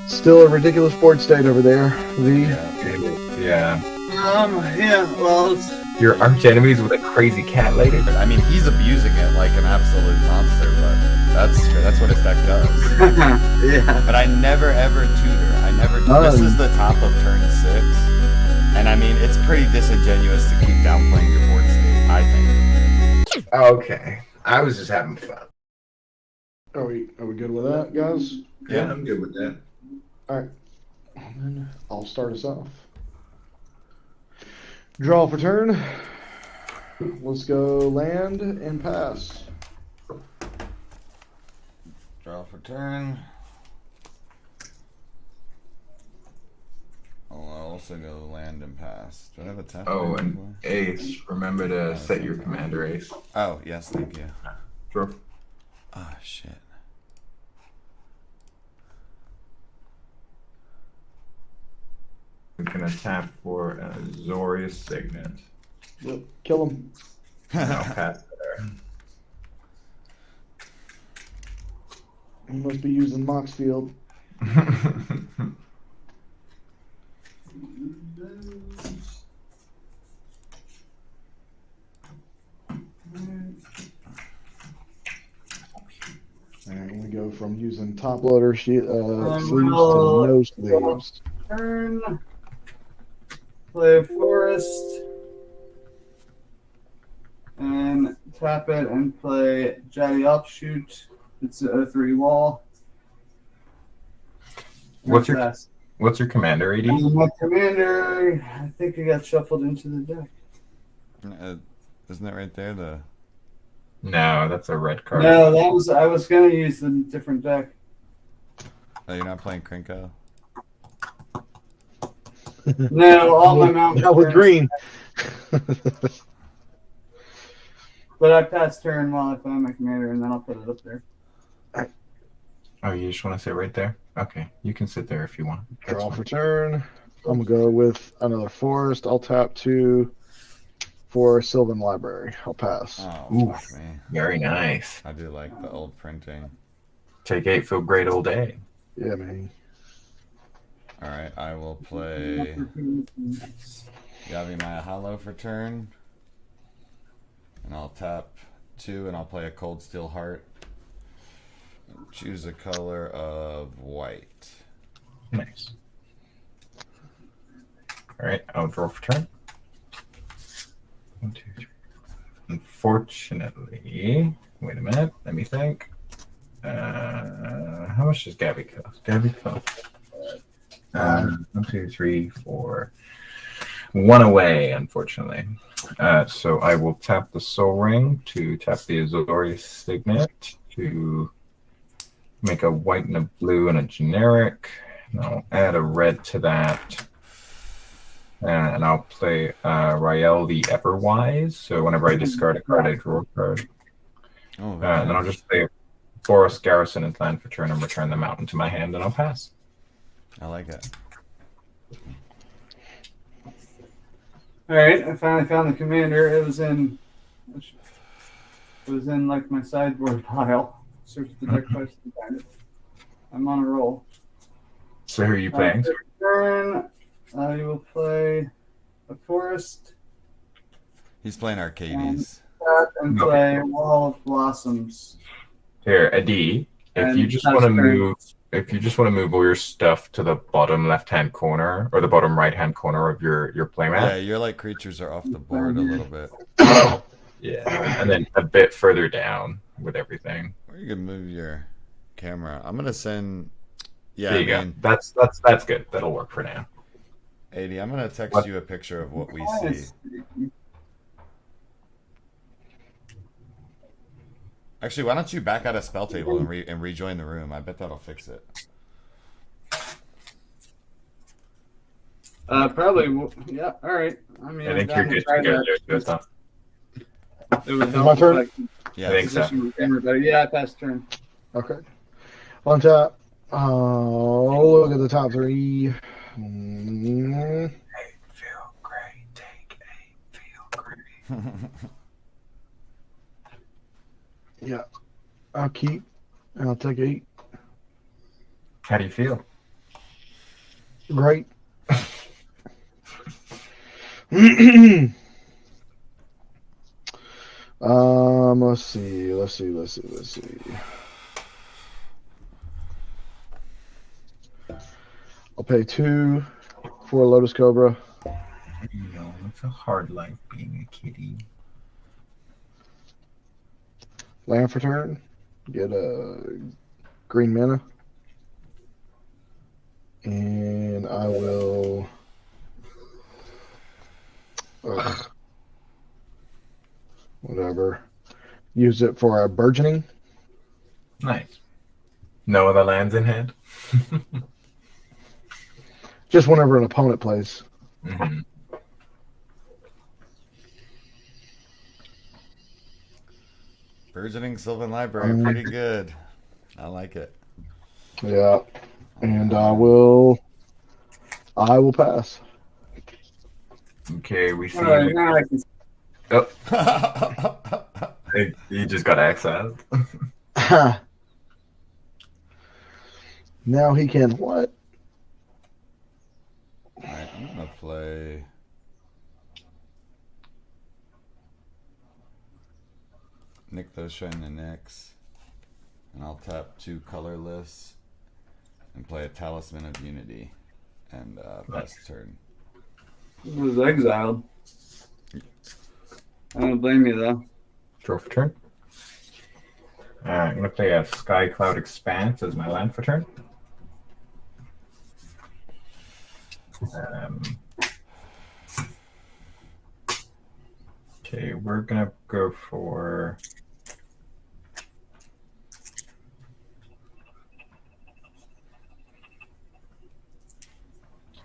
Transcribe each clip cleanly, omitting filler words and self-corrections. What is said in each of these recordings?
Still a ridiculous board state over there. Yeah. Yeah, well, it's... Your arch enemies with a crazy cat lady? I mean, he's abusing it like an absolute monster, but that's what his deck does. yeah. But I never ever tutor. This is the top of turn 6. And I mean, it's pretty disingenuous to keep downplaying your board state, I think. Okay. I was just having fun. Are we good with that, guys? Yeah, I'm good with that. Alright. Then I'll start us off. Draw for turn. Let's go land and pass. Draw for turn. I'll also go land and pass. Do I have a tap? Oh, and Ace, remember to set your commander, Ace. Oh, yes, thank you. Draw. Oh, shit. We can attack for a Azorius Signet. Yep. Kill him. I'll pass there. He must be using Mox Field. And we go from using top loader sleeves to no sleeves. Turn. Play Forest. And tap it and play Jetty Offshoot. It's a 0-3 wall. What's your commander, AD? My commander, I think it got shuffled into the deck. Isn't that right there? No, that's a red card. No, I was gonna use the different deck. Oh, you're not playing Krinko? No, all my mountains. Not with green. But I pass turn while I find my commander, and then I'll put it up there. Oh, you just want to sit right there? Okay, you can sit there if you want. Draw for turn. I'm gonna go with another forest. I'll tap 2 for Sylvan Library. I'll pass. Oh, fuck me. Very nice. I do like the old printing. Take 8, feel great all day. Yeah, man. Alright, I will play Gavi Maya Hollow for turn. And I'll tap 2 and I'll play a Cold Steel Heart. Choose a color of white. Nice. Alright, I'll draw for turn. 1, 2, 3. Unfortunately, wait a minute, let me think. How much does Gavi cost? Gavi cost 1, 2, 3, 4. 1 away, unfortunately. So I will tap the Soul Ring to tap the Azorius Signet to make a white and a blue and a generic. And I'll add a red to that. And I'll play Rael the Everwise. So whenever I discard a card, I draw a card. Oh, And then I'll just play Forest Garrison and land for turn and return the mountain to my hand, and I'll pass. I like it. Alright, I finally found the commander. It was in like my sideboard pile. Searched the deck twice to find it. I'm on a roll. So who are you playing? Turn. You will play a forest. He's playing Arcades. And play Wall of Blossoms. Here, Adi, if you just want to move all your stuff to the bottom left-hand corner or the bottom right-hand corner of your playmat. Yeah, your like creatures are off the board a little bit. Yeah, and then a bit further down with everything. Or you can move your camera. I'm gonna send. Yeah, There you go. That's good. That'll work for now. 80. I'm gonna text you a picture of what we see. Actually, why don't you back out of spell table and rejoin the room? I bet that'll fix it. Probably. Yeah. All right. I mean, I think you're good to go there. Good stuff. It was my turn? Yeah, I think so. Yeah, I passed turn. Okay. On top. Oh, look at the top 3. Feel great. Take 8. Feel great. Yeah. I'll keep. And I'll take 8. How do you feel? Great. Let's see. I'll pay 2 for a Lotus Cobra. No, it's a hard life being a kitty. Land for turn. Get a green mana. And I will. Whatever. Use it for a burgeoning. Nice. No other lands in hand? Just whenever an opponent plays. Mm-hmm. Burgeoning Sylvan Library, pretty good. I like it. Yeah. And I will pass. Okay, we see. All right, now I can. Oh, you just got exiled. Now he can what? Alright, I'm gonna play Nick those Shining Nicks, and I'll tap 2 colorless and play a Talisman of Unity and pass the turn. He was exiled. I don't blame you though. Draw for turn. I'm going to play a Sky Cloud Expanse as my land for turn. Okay, we're going to go for...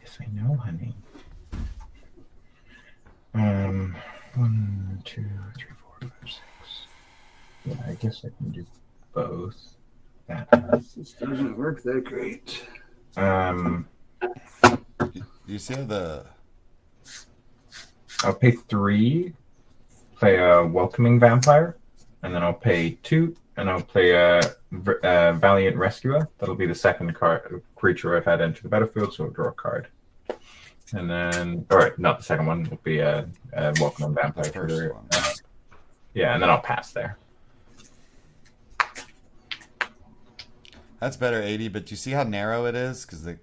Yes, I know, honey. 1, 2, 3, 4, 5, 6. Yeah, I guess I can do both. That. This doesn't work that great. You see how the... I'll pay 3, play a Welcoming Vampire, and then I'll pay 2, and I'll play a Valiant Rescuer. That'll be the second creature I've had enter the battlefield, so I'll draw a card. And then, or not the second one, it'll be a Welcoming Vampire. The first one. Yeah, and then I'll pass there. That's better, 80, but you see how narrow it is? Because the...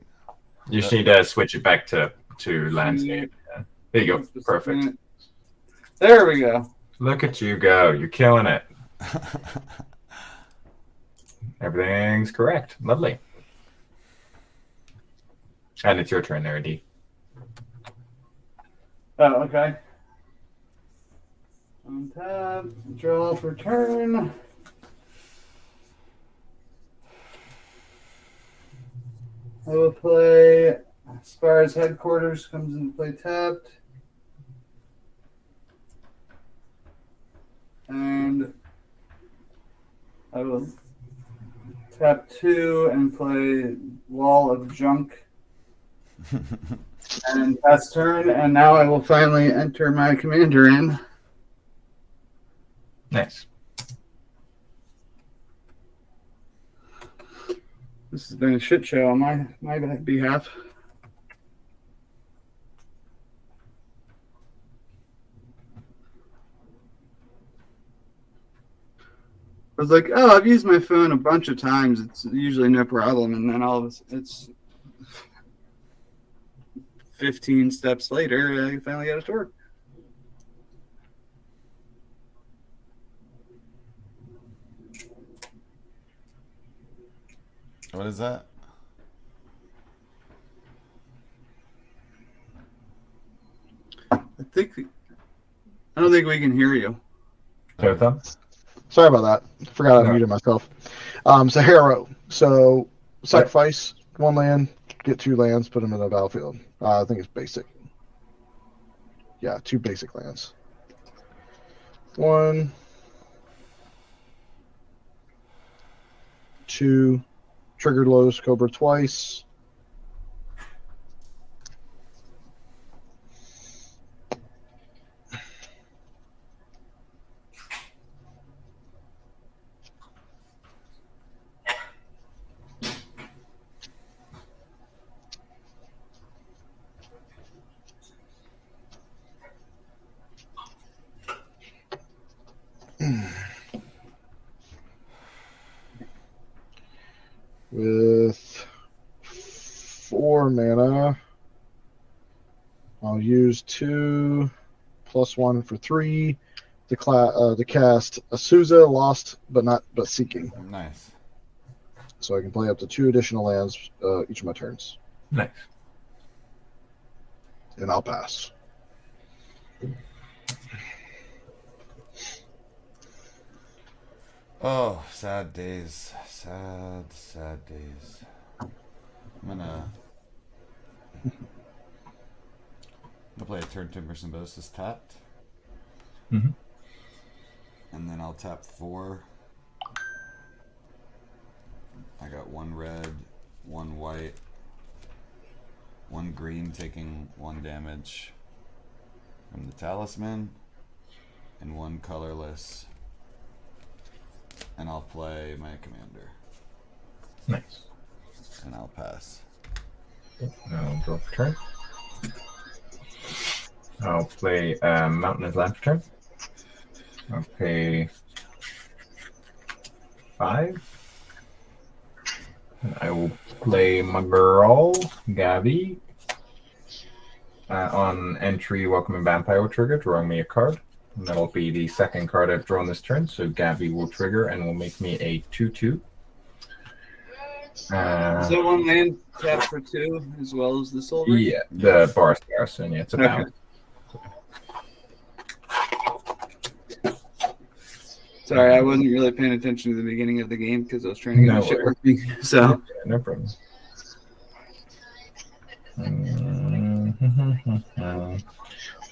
You just need to switch it back to landscape. Yeah. There you go. Perfect. There we go. Look at you go. You're killing it. Everything's correct. Lovely. And it's your turn there, D. Oh, okay. Untap, draw for turn. I will play Spire's Headquarters, comes into play tapped. And I will tap 2 and play Wall of Junk. And pass turn, and now I will finally enter my commander in. Nice. This has been a shit show on my behalf. I was like, oh, I've used my phone a bunch of times. It's usually no problem. And then all of this, it's 15 steps later, I finally got it to work. What is that? I don't think we can hear you. Totem? Sorry about that. Forgot I No. muted myself. So Harrow. So sacrifice 1 land, get 2 lands, put them in the battlefield. I think it's basic. Yeah, 2 basic lands. 1, 2, triggered Lotus Cobra twice. 4 mana. I'll use 2 plus 1 for 3 to cast Azusa, Lost but Seeking. Nice. So I can play up to 2 additional lands each of my turns. Nice. And I'll pass. Oh, sad days. Sad, sad days. I'm gonna play a turn Timber Symbiosis tapped. Mm-hmm. And then I'll tap 4. I got 1 red, 1 white, 1 green taking 1 damage from the Talisman, and 1 colorless. And I'll play my commander. Nice. And I'll pass. I'll draw for turn. I'll play Mountainous Land for turn. I'll pay 5. And I will play my girl, Gavi. On entry, Welcoming Vampire will trigger, drawing me a card. And that'll be the second card I've drawn this turn, so Gavi will trigger and will make me a 2/2. Is that 1 land tap for 2 as well as the silver? Yeah, the Boris Garrison, yeah, it's a bounce. Sorry, I wasn't really paying attention to the beginning of the game because I was trying to get my shit working. So, Yeah, no problem.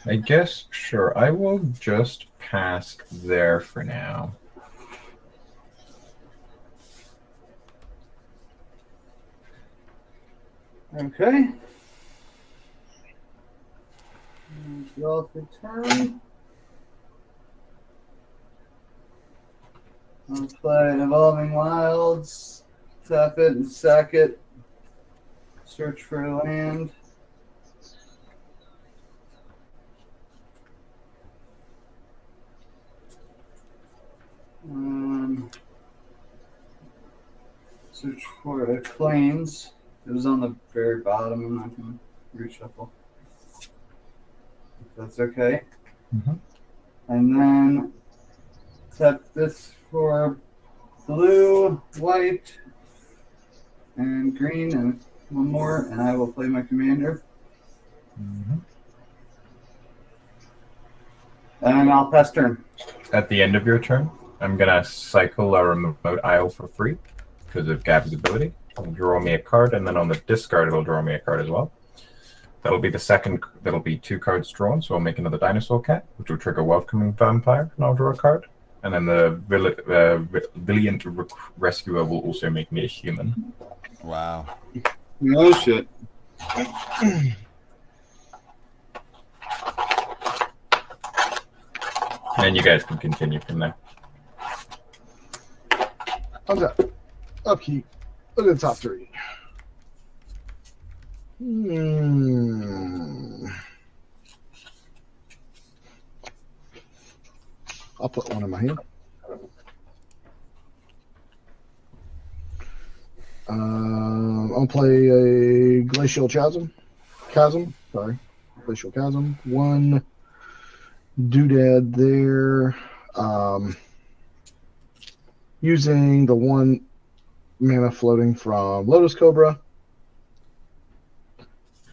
I guess, sure, I will just pass there for now. okay. Draw for turn. I'll play Evolving Wilds, tap it and sack it, search for a land. Search for a Claims. It was on the very bottom. I'm not going to reshuffle. If that's okay. Mm-hmm. And then tap this for blue, white, and green, and 1 more, and I will play my commander. Mm-hmm. And I'll pass turn. At the end of your turn, I'm going to cycle a remote isle for free because of Gavi's ability. It'll draw me a card, and then on the discard, it'll draw me a card as well. That'll be the second, that'll be 2 cards drawn, so I'll make another Dinosaur Cat, which will trigger Welcoming Vampire, and I'll draw a card. And then the Valiant Rescuer will also make me a human. Wow. Oh, shit. And you guys can continue from there. Untap. Upkeep. Look at the top 3. I'll put 1 in my hand. I'll play a Glacial Chasm. Glacial Chasm. 1 doodad there. Using the 1 mana floating from Lotus Cobra.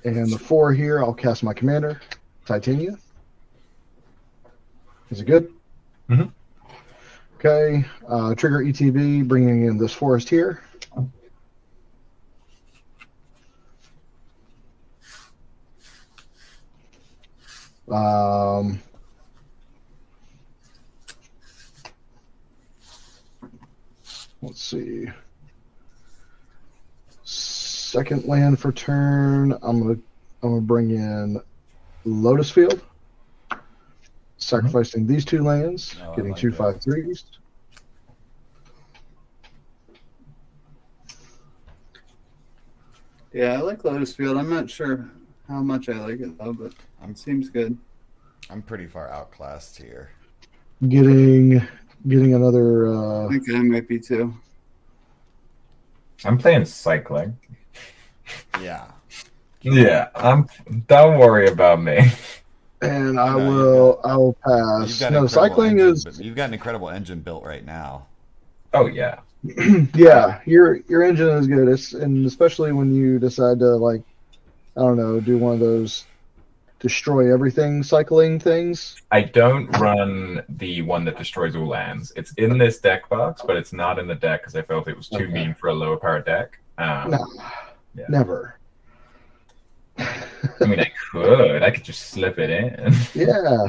And the 4 here, I'll cast my commander, Titania. Is it good? Mm-hmm. Okay. Trigger ETB, bringing in this forest here. Let's see. Second land for turn. I'm gonna bring in Lotus Field, sacrificing these 2 lands, Oh, I getting like 2 that. 5/3s. Yeah, I like Lotus Field. I'm not sure how much I like it, though, but it seems good. I'm pretty far outclassed here. Getting another. I think I might be too. I'm playing Cycling. Yeah. Yeah, don't worry about me. And Oh, I no, will You've pass. got No, incredible cycling engine, is but you've got an incredible engine built right now. Oh yeah. yeah, your engine is good. And especially when you decide to like, I don't know, do one of those destroy everything cycling things. I don't run the one that destroys all lands. It's in this deck box, but it's not in the deck because I felt it was too Okay. mean for a lower power deck. No, yeah. never. I mean, I could just slip it in. Yeah.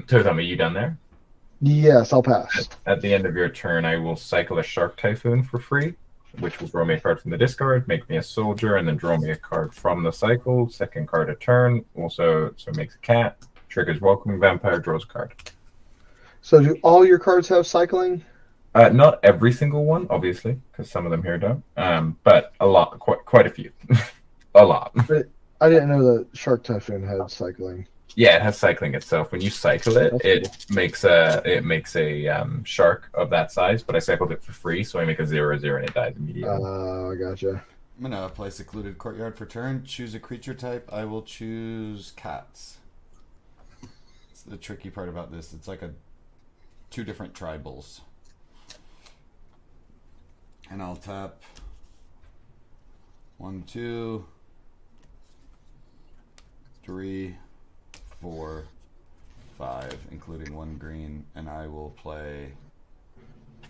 Totem, are you done there? Yes, I'll pass. At the end of your turn, I will cycle a Shark Typhoon for free, which will draw me a card from the discard, make me a soldier, and then draw me a card from the cycle. Second card a turn. Also, so it makes a cat. Triggers Welcoming Vampire, draws a card. So do all your cards have cycling? Not every single one, obviously, because some of them here don't. But a lot, quite a few. A lot. But I didn't know that Shark Typhoon had cycling. Yeah, it has cycling itself. When you cycle it, That's it makes a shark of that size. But I cycled it for free, so I make a 0/0 and it dies immediately. I gotcha. I'm gonna play Secluded Courtyard for turn. Choose a creature type. I will choose cats. It's the tricky part about this. It's like two different tribals. And I'll tap 1, 2, 3, 4, 5, including 1 green, and I will play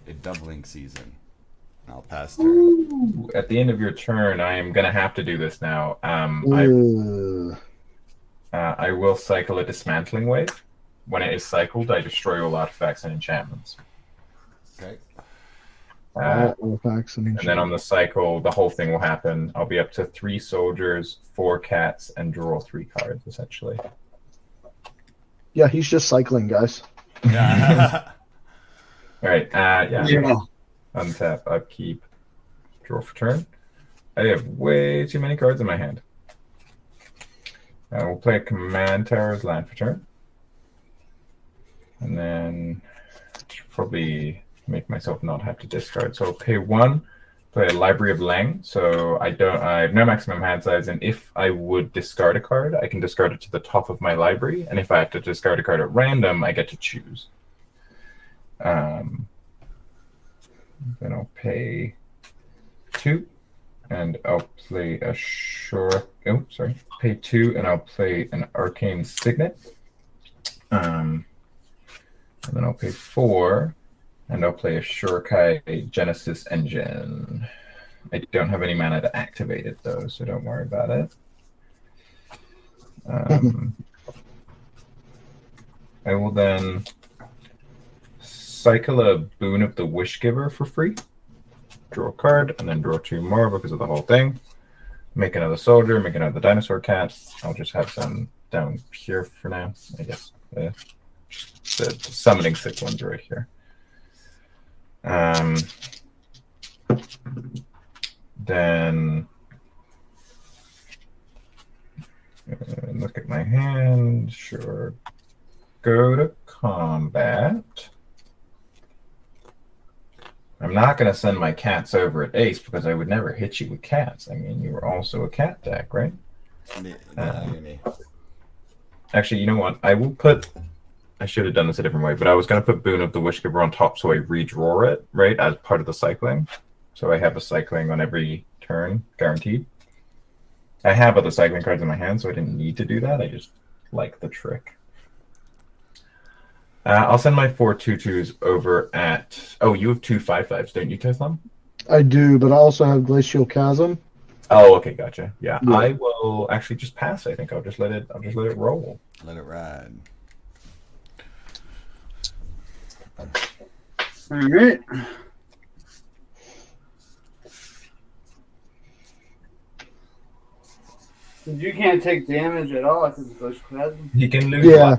a doubling season. I'll pass turn. Ooh, at the end of your turn, I am gonna have to do this now. I will cycle a Dismantling Wave. When it is cycled, I destroy all artifacts and enchantments. Okay. Artifacts and then on the cycle, the whole thing will happen. I'll be up to 3 soldiers, 4 cats, and draw 3 cards, essentially. Yeah, he's just cycling, guys. Yeah. All right. Yeah. Untap, upkeep, draw for turn. I have way too many cards in my hand. We'll play a Command Tower's land for turn. And then probably make myself not have to discard. So I'll pay 1, play a Library of Lang. So I have no maximum hand size, and if I would discard a card, I can discard it to the top of my library. And if I have to discard a card at random, I get to choose. Then I'll pay 2, and I'll play a pay 2, and I'll play an Arcane Signet. And then I'll pay 4. And I'll play a Shurikai Genesis Engine. I don't have any mana to activate it, though, so don't worry about it. I will then cycle a Boon of the Wishgiver for free. Draw a card, and then draw 2 more because of the whole thing. Make another soldier, make another dinosaur cat. I'll just have some down here for now, I guess. The summoning 6 ones right here. Then look at my hand. Sure. Go to combat. I'm not going to send my cats over at Ace because I would never hit you with cats. I mean, you were also a cat deck, right? Actually, you know what? I should have done this a different way, but I was going to put Boon of the Wishgiver on top so I redraw it, right, as part of the cycling. So I have a cycling on every turn, guaranteed. I have other cycling cards in my hand, so I didn't need to do that. I just like the trick. I'll send my 4 2/2s over at... Oh, you have 2 5/5s, don't you, Teslam? I do, but I also have Glacial Chasm. Oh, okay, gotcha. Yeah, Yeah. I will actually just pass. I think I'll just let it roll. Let it ride. All right. You can't take damage at all because of Ghost Chasm. You can lose. Yeah,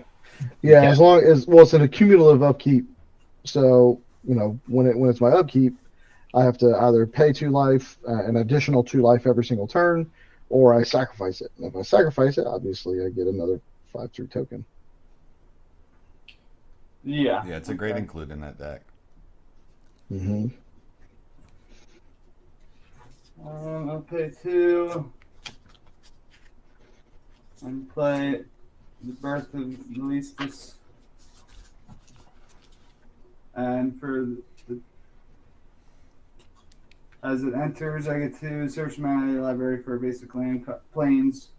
yeah. Yeah. As long as it's a cumulative upkeep. So when it's my upkeep, I have to either pay 2 life, an additional 2 life every single turn, or I sacrifice it. And if I sacrifice it, obviously I get another 5/3 token. Yeah. Yeah, it's a great include in that deck. Mm-hmm. I'll pay 2 and play the Birth of Lelistus. And for as it enters, I get to search my library for basic land planes.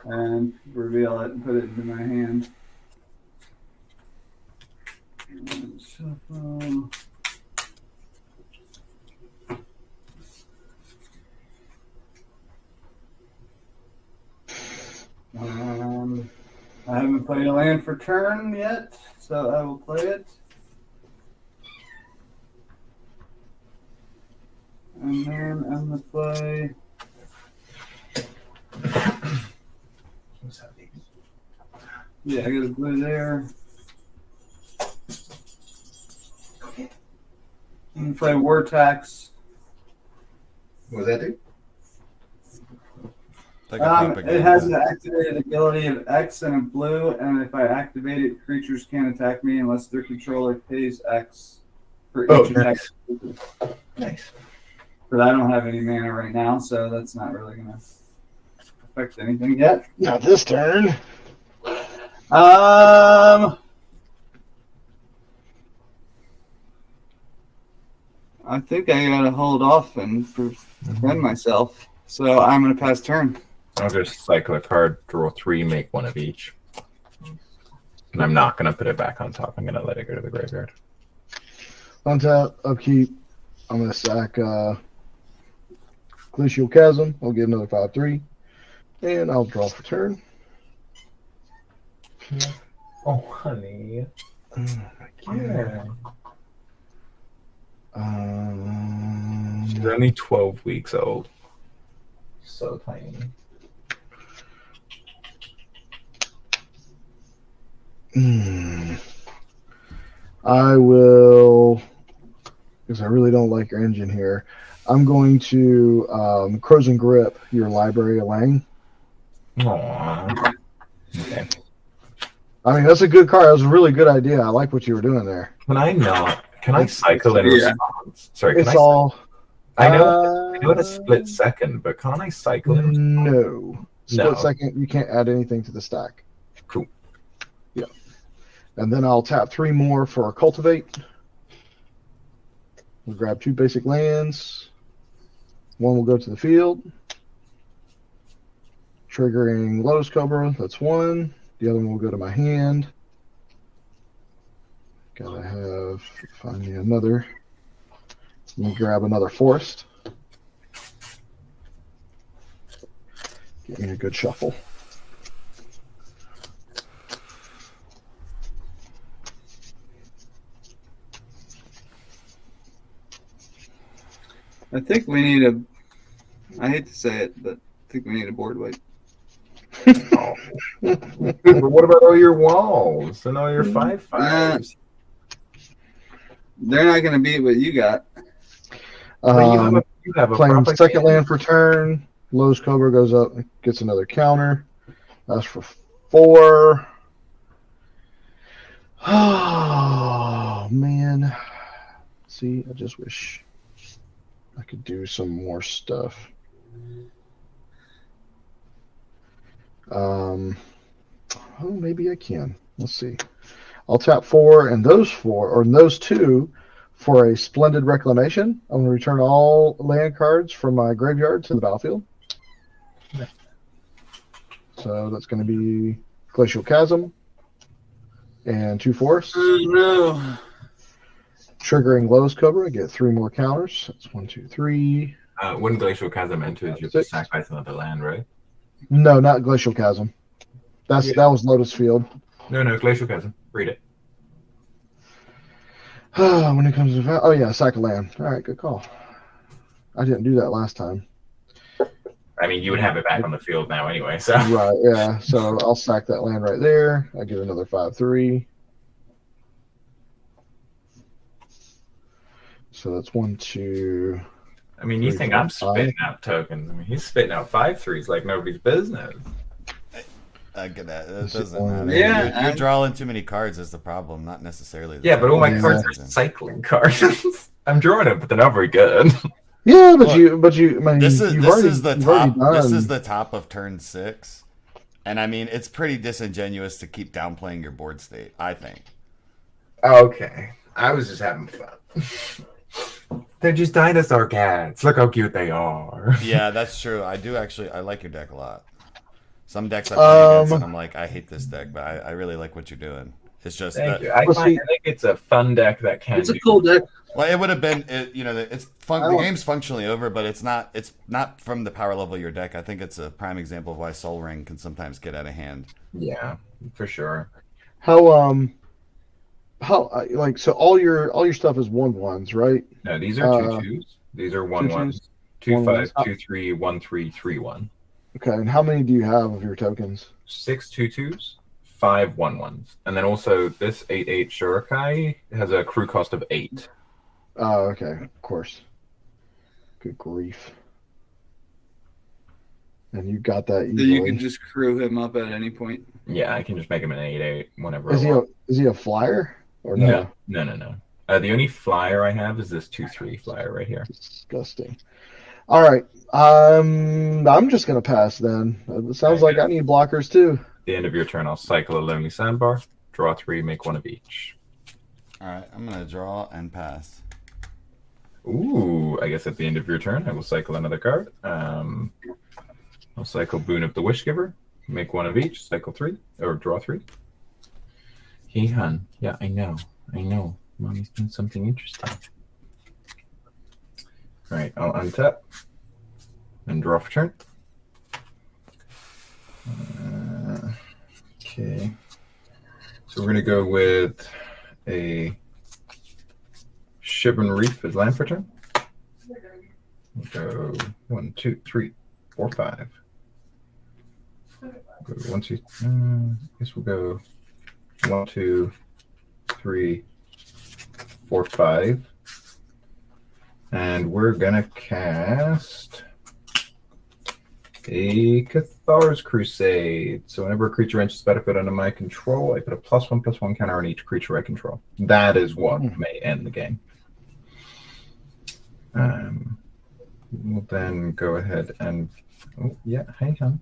And reveal it and put it into my hand. And shuffle. I haven't played a land for turn yet, so I will play it. And then I'm going to play. Yeah, I got a blue there. I'm going to play War Tax. What does that do? It has an activated ability of X and a blue, and if I activate it, creatures can't attack me unless their controller pays X for each attack. Nice. But I don't have any mana right now, so that's not really going to affect anything yet. Not this turn. I think I gotta hold off and defend myself, so I'm gonna pass turn. I'll just cycle a card, draw 3, make 1 of each. And I'm not gonna put it back on top. I'm gonna let it go to the graveyard. Untap, upkeep. I'm gonna sack Glacial Chasm. I'll get another 5/3, and I'll draw for turn. Oh, honey. Yeah. She's only 12 weeks old. So tiny. I will, because I really don't like your engine here. I'm going to Crows and Grip your library of Lang. Aww. Okay. I mean, that's a good card. That was a really good idea. I like what you were doing there. Can I not? Can I cycle in response? Sorry, It's all. I know in a split second, but can't I cycle in? No. Split No. second, you can't add anything to the stack. Cool. Yeah. And then I'll tap 3 more for a Cultivate. We'll grab 2 basic lands. 1 will go to the field. Triggering Lotus Cobra, that's 1. The other one will go to my hand. Gotta find me another. Let me grab another Forest. Get me a good shuffle. I think we need a. I hate to say it, but I think we need a board wipe. But what about all your walls and all your 5/5s? They're not going to beat what you got. You have a Playing proper second hand. land for turn. Lowe's Cobra goes up, gets another counter. That's for 4. Oh, man. See, I just wish I could do some more stuff. Oh, maybe I can. Let's see. I'll tap 4 and those 4, or those 2, for a Splendid Reclamation. I'm going to return all land cards from my graveyard to the battlefield. So that's going to be Glacial Chasm and 2 forests. Oh, no. Triggering Lowe's Cobra, get 3 more counters. That's 1, 2, 3. When Glacial Chasm enters, you have to sacrifice another land, right? No, not Glacial Chasm. That was Lotus Field. No, Glacial Chasm. Read it. When it comes to sack a land. All right, good call. I didn't do that last time. I mean, you would have it back on the field now anyway, so. Right, yeah. So I'll sack that land right there. I get another 5/3. So that's 1, 2. I mean, you think I'm spitting out tokens. I mean, he's spitting out 5/3s like nobody's business. I get that. It It's doesn't one. matter. Yeah, You're and- drawing too many cards is the problem, not necessarily. Yeah, but all my Yeah. cards are cycling cards. I'm drawing them, but they're not very good. Yeah, but Look, I mean, This is you've this already, is the you've already top. This done. is the top of turn 6, and I mean it's pretty disingenuous to keep downplaying your board state. I think. Okay, I was just having fun. They're just dinosaur cats. Look how cute they are. Yeah, that's true. I do actually. I like your deck a lot. Some decks I play against, and I'm like, I hate this deck, but I really like what you're doing. It's just Thank that. you. I Well, see- think it's a fun deck that can. It's a do- cool deck. Well, it would have been. It's fun. I The don't- game's functionally over, but it's not. It's not from the power level of your deck. I think it's a prime example of why Soul Ring can sometimes get out of hand. Yeah, for sure. Like so all your stuff is 1/1s, right? No, these are 2/2s. These are 1/1s. 2/5, 2/3, 1/3, 3/1. Okay, and how many do you have of your tokens? 6 2/2s, 5 1/1s, and then also this 8/8 Shurikai has a crew cost of 8. Oh, okay, of course. Good grief. And you got that So easily. you can just crew him up at any point. Yeah, I can just make him an 8/8 whenever Is I he want. is he a flyer or no? No. The only flyer I have is this 2/3 flyer right here. Disgusting. All right. I'm just gonna pass then. It sounds like I need blockers too. At the end of your turn, I'll cycle a Lonely Sandbar, draw 3, make 1 of each. All right, I'm gonna draw and pass. Ooh, I guess at the end of your turn, I will cycle another card. I'll cycle Boon of the Wishgiver, make 1 of each, cycle 3, or draw 3. Hey, hun. Yeah, I know. Mommy's doing something interesting. All right, I'll untap and draw for turn. Okay. So we're going to go with a Shivering Reef as land for turn. We'll go 1, 2, 3, 4, 5. Go 1, 2. I guess we'll go 1, 2, 3, 4, 5. And we're gonna cast a Cathar's Crusade. So whenever a creature enters battlefield under my control, I put a +1/+1 counter on each creature I control. That is what may end the game. We'll then go ahead and hey hon.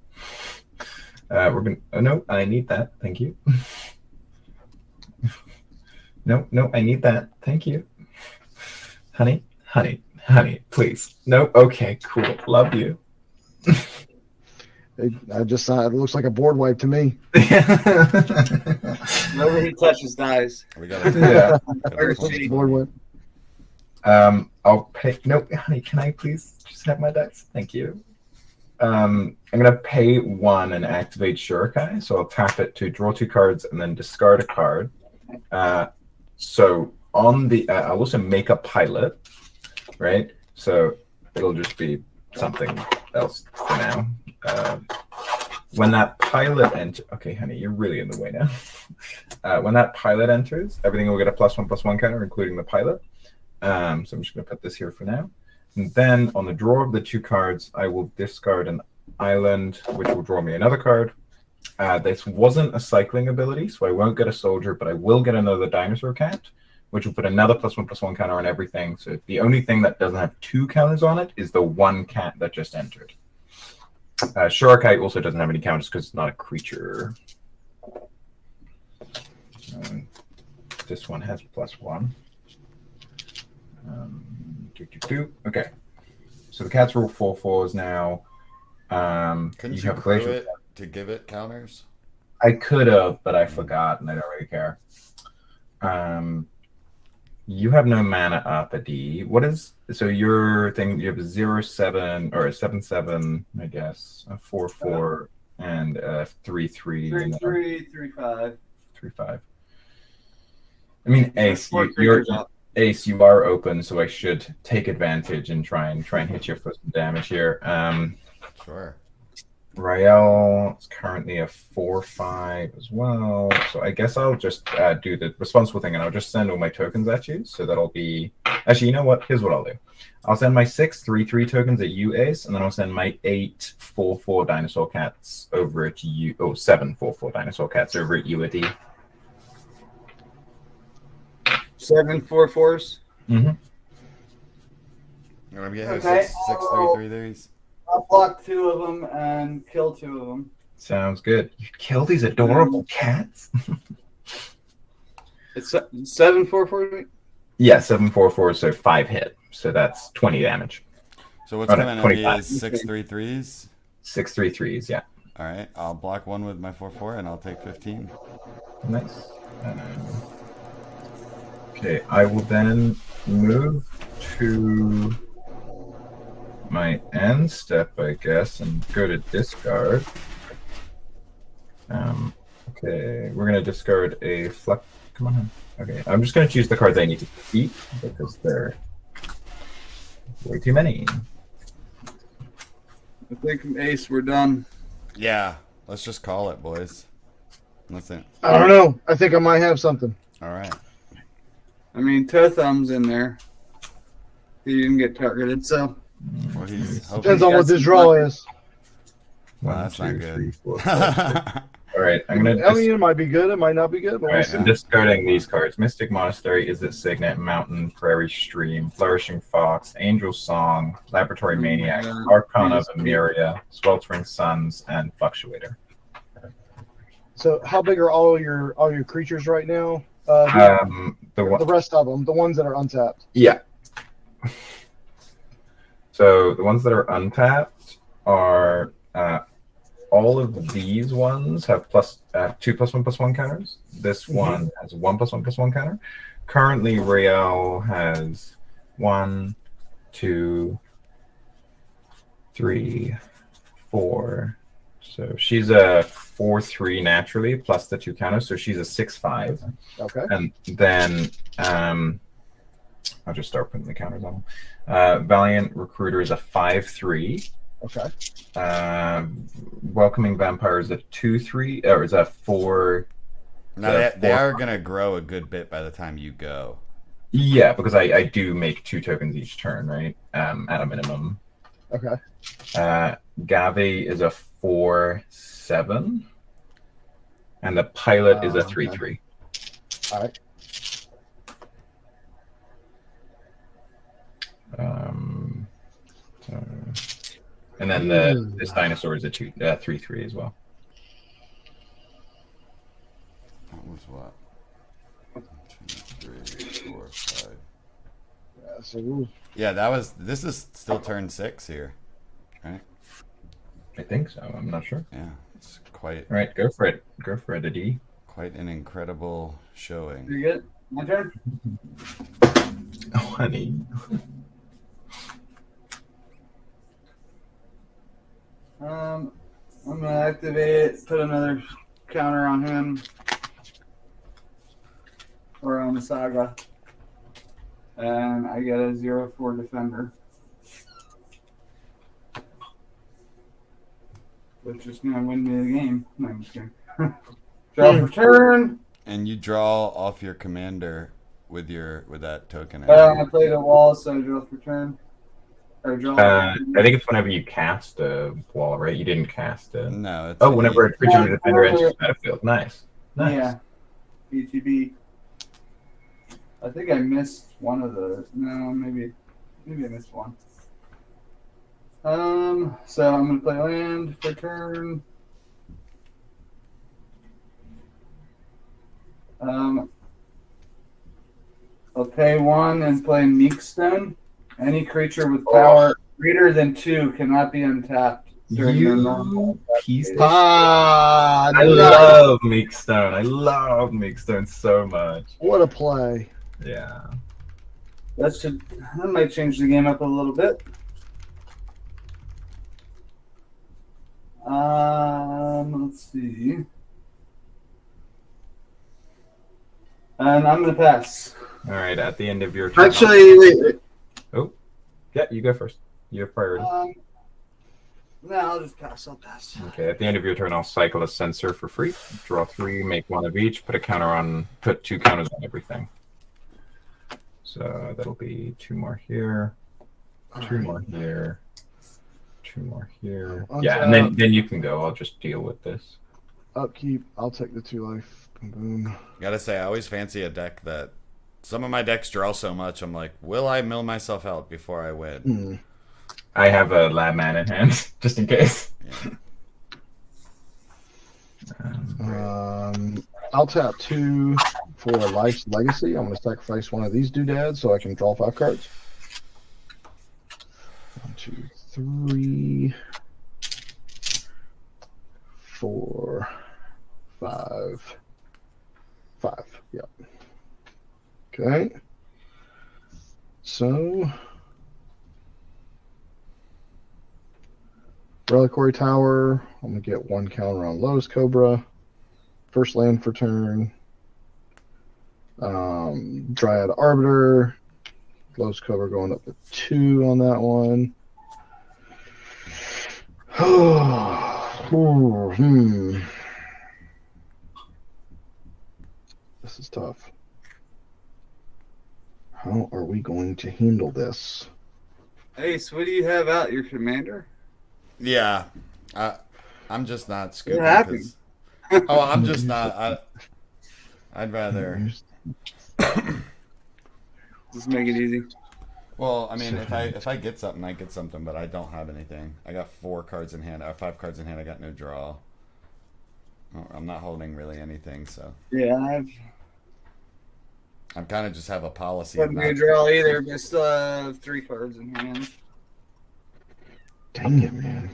We're gonna no, I need that. Thank you. No, I need that. Thank you. Honey, please. No, okay, cool. Love you. I just saw it looks like a board wipe to me. Whatever he touches dies. We got Yeah. Board wipe. I'll pay. No, honey, can I please just have my dice? Thank you. I'm gonna pay 1 and activate Shurikai. So I'll tap it to draw 2 cards and then discard a card. So on the, I'll also make a pilot, right? So it'll just be something else for now. When that pilot enters, okay, honey, you're really in the way now. When that pilot enters, everything will get a +1/+1 counter, including the pilot. So I'm just going to put this here for now. And then on the draw of the 2 cards, I will discard an island, which will draw me another card. This wasn't a cycling ability, so I won't get a soldier, but I will get another dinosaur cat, which will put another +1/+1 counter on everything. So the only thing that doesn't have 2 counters on it is the 1 cat that just entered. Shurikai also doesn't have any counters because it's not a creature. This one has +1. Okay. So the cats roll 4/4s now. Couldn't you have a crew glacial. it to give it counters? I could have, but I forgot, and I don't really care. You have no mana up, Adi. What is so your thing? You have a 0/7 or a 7/7, I guess, a 4/4, and a 3/3, 3/3, 3/5. 3/5. I mean, Ace, Four you're creatures up. Ace. You are open, so I should take advantage and try and hit you for some damage here. Sure. Rael is currently a 4/5 as well. So I guess I'll just do the responsible thing, and I'll just send all my tokens at you. So that'll be actually, you know what? Here's what I'll do. I'll send my 6 3/3 tokens at you, Ace, and then I'll send my 8 4/4 dinosaur cats over at you. Oh, 7 4/4 dinosaur cats over at you, Adi. 7 4/4s. Mm-hmm. You want to get Okay. 6 3/3s? I'll block 2 of them and kill 2 of them. Sounds good. You kill these adorable cats. It's 7 4/4. Yeah, 7 4/4, so 5 hit. So that's 20 damage. So what's Oh, no, coming at me 25. is 6 3/3s. 6 3/3s, yeah. All right, I'll block 1 with my 4/4, and I'll take 15. Nice. Okay, I will then move to my end step, I guess, and go to discard. Okay, we're gonna discard a flex. Come on. Okay, I'm just gonna choose the cards I need to keep because they're way too many. I think Ace, we're done. Yeah, let's just call it, boys. Listen. I don't know. I think I might have something. All right. I mean, Toe Thumb's in there. He didn't get targeted, so. Well, he's hoping. Depends on what this draw is. Well, that's not good. 3, 4, 5, 6. All right, I'm gonna. I mean, it might be good. It might not be good. But All we'll right, see. I'm discarding these cards. Mystic Monastery, Is It Signet, Mountain, Prairie Stream, Flourishing Fox, Angel Song, Laboratory Maniac, Archon of Emeria, Sweltering Suns, and Fluctuator. So, how big are all your creatures right now? The one, The rest of them, the ones that are untapped. yeah. So the ones that are untapped are all of these ones have plus 2+1/+1 counters. This one has a 1+1/+1 counter. Currently, Rael has 1, 2, 3, 4. So she's a 4/3 naturally plus the 2 counters. So she's a 6/5. Okay. And then I'll just start putting the counters on them. Valiant Recruiter is a 5/3. Okay. Welcoming Vampire is a 2/3, or is that 4? No, they are going to grow a good bit by the time you go. Yeah, because I do make 2 tokens each turn, right? At a minimum. Okay. Gavi is a 4/7. And the Pilot is a 3/3. All right. And then this dinosaur is a 3/3 as well. That was what? 1, 2, 3, 4, 5. Yeah. So we'll... Yeah, this is still turn 6 here, right? I think so. I'm not sure. Yeah, it's quite. All right, go for it. Go for it, Adi. Quite an incredible showing. You good? My turn? Oh, honey. I'm gonna activate it, put another counter on him. Or on the Saga. And I get a 0/4 defender. Which is gonna win me the game. No, I'm just kidding. Draw for turn. And you draw off your commander with that token. I played a wall, so I draw for turn. Or draw. I think it's whenever you cast a wall, right? You didn't cast it. No, it's Whenever a creature with a defender enters the battlefield. Nice. Yeah. BTB. I think I missed one of the. No, maybe I missed one. So I'm gonna play land for turn. I'll pay 1 and play Meekstone. Any creature with power greater than 2 cannot be untapped during their normal. Piece of Ah, I love Meekstone. I love Meekstone so much. what a play. Yeah. That might change the game up a little bit. Let's see. And I'm gonna pass. All right. At the end of your turn. Actually, wait. Oh, yeah. You go first. You have priority. No, I'll just pass. I'll pass. Okay, at the end of your turn, I'll cycle a sensor for free. Draw 3, make 1 of each, put 2 counters on everything. So that'll be 2 more here, 2 more here, 2 more here. Yeah, and then you can go. I'll just deal with this. Upkeep. I'll take the 2 life. Boom. Gotta say, I always fancy a deck that some of my decks draw so much. I'm like, will I mill myself out before I win? I have a lab man in hand, just in case. Yeah. I'll tap 2 for Life's Legacy. I'm going to sacrifice one of these doodads so I can draw 5 cards. 1, 2, 3, 4, 5. 5. Yep. Okay. So, Reliquary Tower. I'm going to get 1 counter on Lowe's Cobra. First land for turn. Dryad Arbiter. Lowe's Cobra going up to 2 on that one. This is tough. How are we going to handle this? Ace, what do you have out? Your commander? Yeah. I'm just not scooping. What happened? Oh, I'm just not. I'd rather. Just make it easy. Well, I mean, if I get something, I get something, but I don't have anything. I got 4 cards in hand. I have 5 cards in hand. I got no draw. I'm not holding really anything, so. Yeah, I'm kind of just have a policy. I've no draw either, but still have 3 cards in hand. Dang it, man.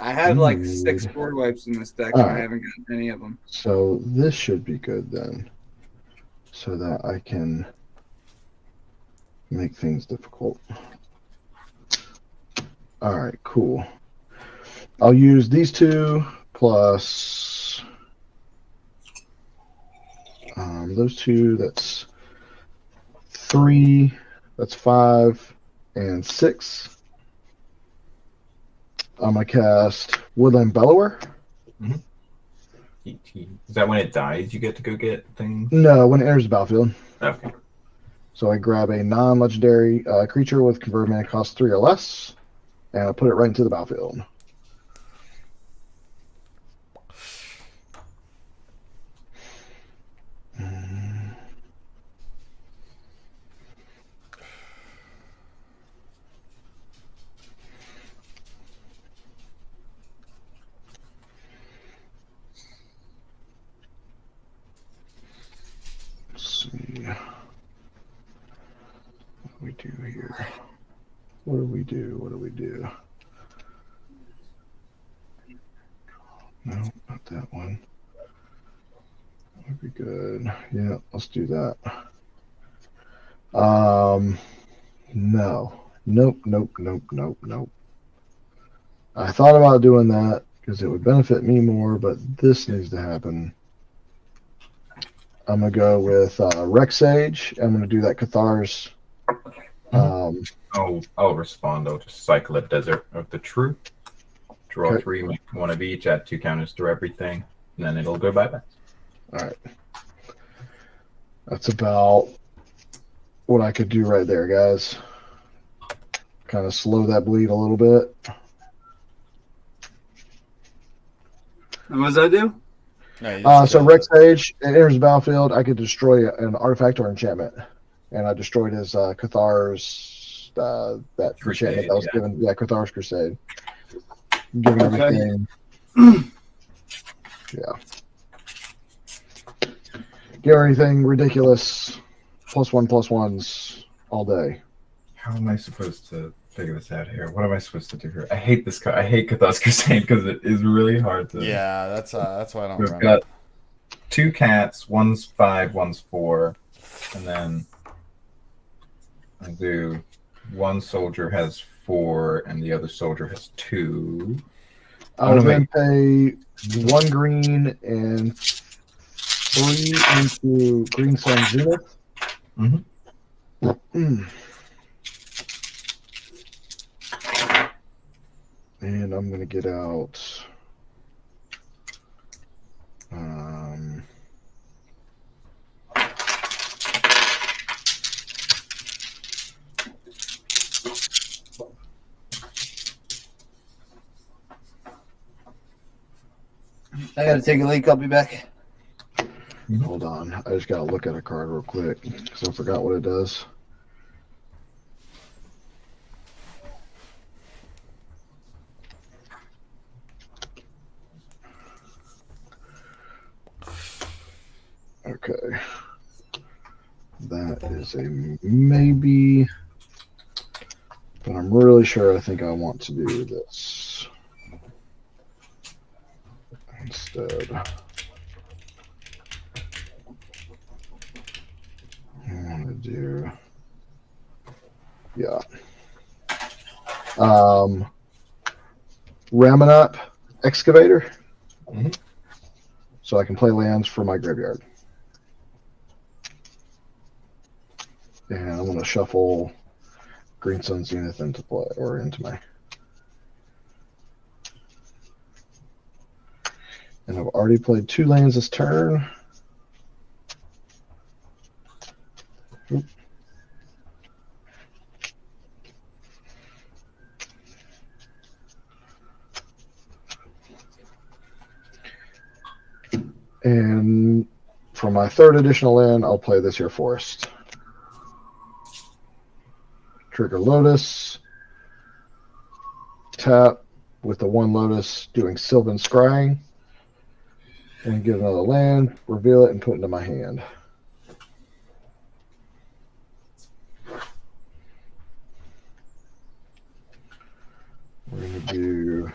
I have like 6 board wipes in this deck, and I haven't gotten any of them. So this should be good then, so that I can make things difficult. All right, cool. I'll use these 2 plus those 2. That's 3. That's 5 and 6. I'm gonna cast Woodland Bellower. Is that when it dies you get to go get things? No, when it enters the battlefield. Okay. So I grab a non-legendary creature with convert mana cost 3 or less, and I put it right into the battlefield. What do we do? What do we do? No, not that one. Would be good. Yeah, let's do that. No. Nope. I thought about doing that because it would benefit me more, but this needs to happen. I'm going to go with Rex Sage. I'm going to do that Cathars. I'll respond. I'll just cycle a Desert of the Truth. Draw 3, make 1 of each, add 2 counters to everything, and then it'll go bye-bye. All right. That's about what I could do right there, guys. Kind of slow that bleed a little bit. And what does that do? So Rex Sage, it enters the battlefield. I could destroy an artifact or enchantment. And I destroyed his Cathar's that Crusade, enchantment that was given. Yeah, Cathar's Crusade. Giving everything. Yeah. Give everything ridiculous. +1/+1s all day. How am I supposed to figure this out here? What am I supposed to do here? I hate this card. I hate Cathar's Crusade because it is really hard to. Yeah, that's why I don't We've run got it. 2 cats. One's 5, one's 4, and then I do 1 soldier has 4, and the other soldier has 2. I will then pay 1 green and 3 into Green Sun Zenith. And I'm going to get out. I gotta take a leak. I'll be back. Hold on. I just got to look at a card real quick because I forgot what it does. Okay. That is a maybe. But I'm really sure I think I want to do this instead. I want to do, yeah. Ramanop Excavator. Mhm. So I can play lands for my graveyard. And I'm going to shuffle Green Sun Zenith into play, or into my. And I've already played 2 lands this turn. Oop. And for my 3rd additional land, I'll play this here Forest. Trigger Lotus. Tap with the 1 Lotus doing Sylvan Scrying. And get another land, reveal it, and put it into my hand. We're going to do...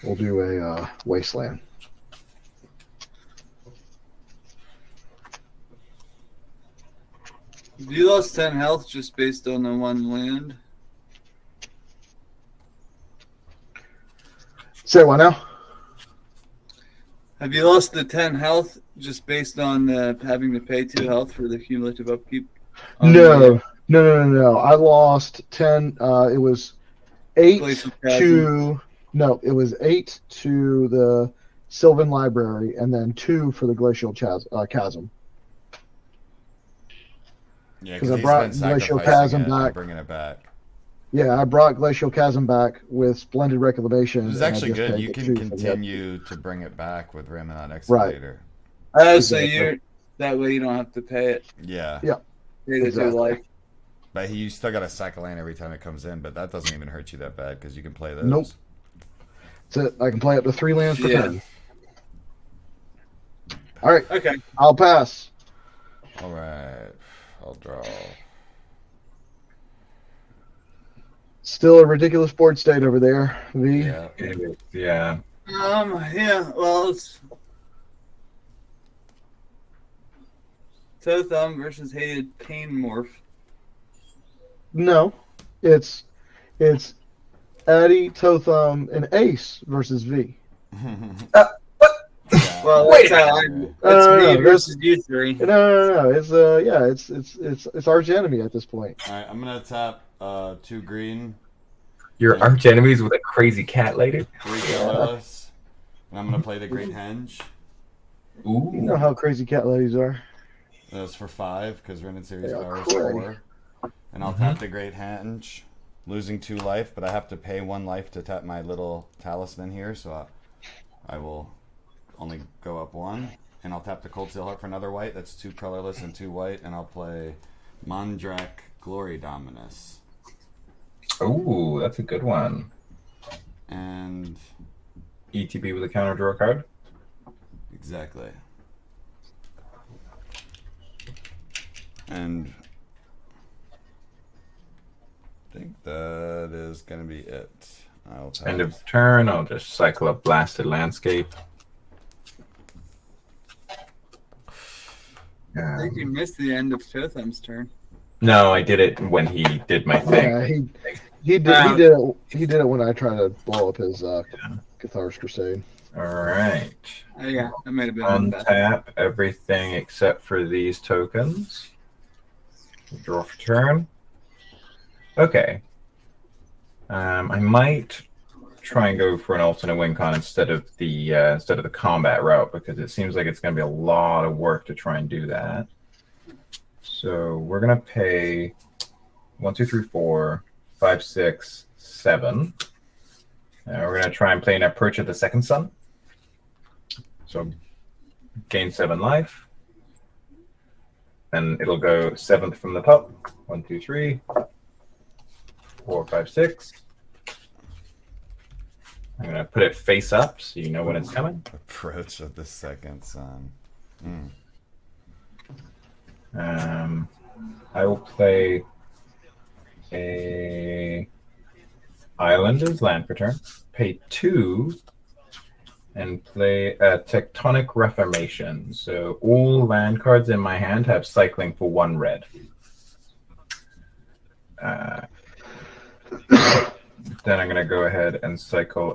we'll do a Wasteland. You lost 10 health just based on the 1 land. Say what now? Have you lost the 10 health just based on having to pay 2 health for the cumulative upkeep? No. I lost 10. It was 8 Glacial to... No, it was 8 to the Sylvan Library, and then 2 for the Glacial Chasm. Yeah, 'Cause I he's brought been Glacial sacrificing Chasm it and back. bringing it back. Yeah, I brought Glacial Chasm back with Splendid Reclamation. This is and I actually just good. paid You the can 2 for the continue to bring it back with Ramanop Excavator. So Exactly. you're that way you don't have to pay it. Yeah. Yeah. Pay the Exactly. 2 life. But you still got to sack a land every time it comes in, but that doesn't even hurt you that bad because you can play those. Nope. That's it. I can play up to 3 lands per Yeah. turn. All right, Okay. I'll pass. All right. I'll draw. Still a ridiculous board state over there, V. Yeah. Yeah. Yeah, well, it's Totham versus Hated Pain Morph. No, it's Addy, Totham, and Ace versus V. Well, Wait that's a how minute. it's No, me no, versus you 3. No. It's arch enemy at this point. All right. I'm going to tap 2 green, Your arch enemies with a crazy cat lady. 3 colorless, and I'm going to play the Great Henge. Ooh. You know how crazy cat ladies are. That's for 5 because Rin Seri They are Power is cray. 4. And I'll tap the Great Henge, losing 2 life, but I have to pay 1 life to tap my little talisman here, so I will only go up 1. And I'll tap the Cold Steel Heart for another white. That's 2 colorless and 2 white, and I'll play Mondrak Glory Dominus. Ooh, that's a good one. And ETB with a counter draw card. exactly. And I think that is going to be it. I'll tap. End of turn, I'll just cycle up Blasted Landscape. I think you missed the end of Totham's turn. No, I did it when he did my thing. Yeah, he did it when I tried to blow up his Cathar's Crusade. All right. Yeah, that might have been best. Untap everything except for these tokens. Draw for turn. Okay. I might try and go for an alternate win con instead of the combat route, because it seems like it's going to be a lot of work to try and do that. So we're going to pay 1, 2, 3, 4, 5, 6, 7. We're going to try and play an approach of the second sun. So gain 7 life. And it'll go 7th from the top. 1, 2, 3, 4, 5, 6. I'm going to put it face up so you know when it's coming. Approach of the second sun. I will play a Islanders land for turn, pay 2, and play a Tectonic Reformation. So all land cards in my hand have cycling for 1 red. Then I'm going to go ahead and cycle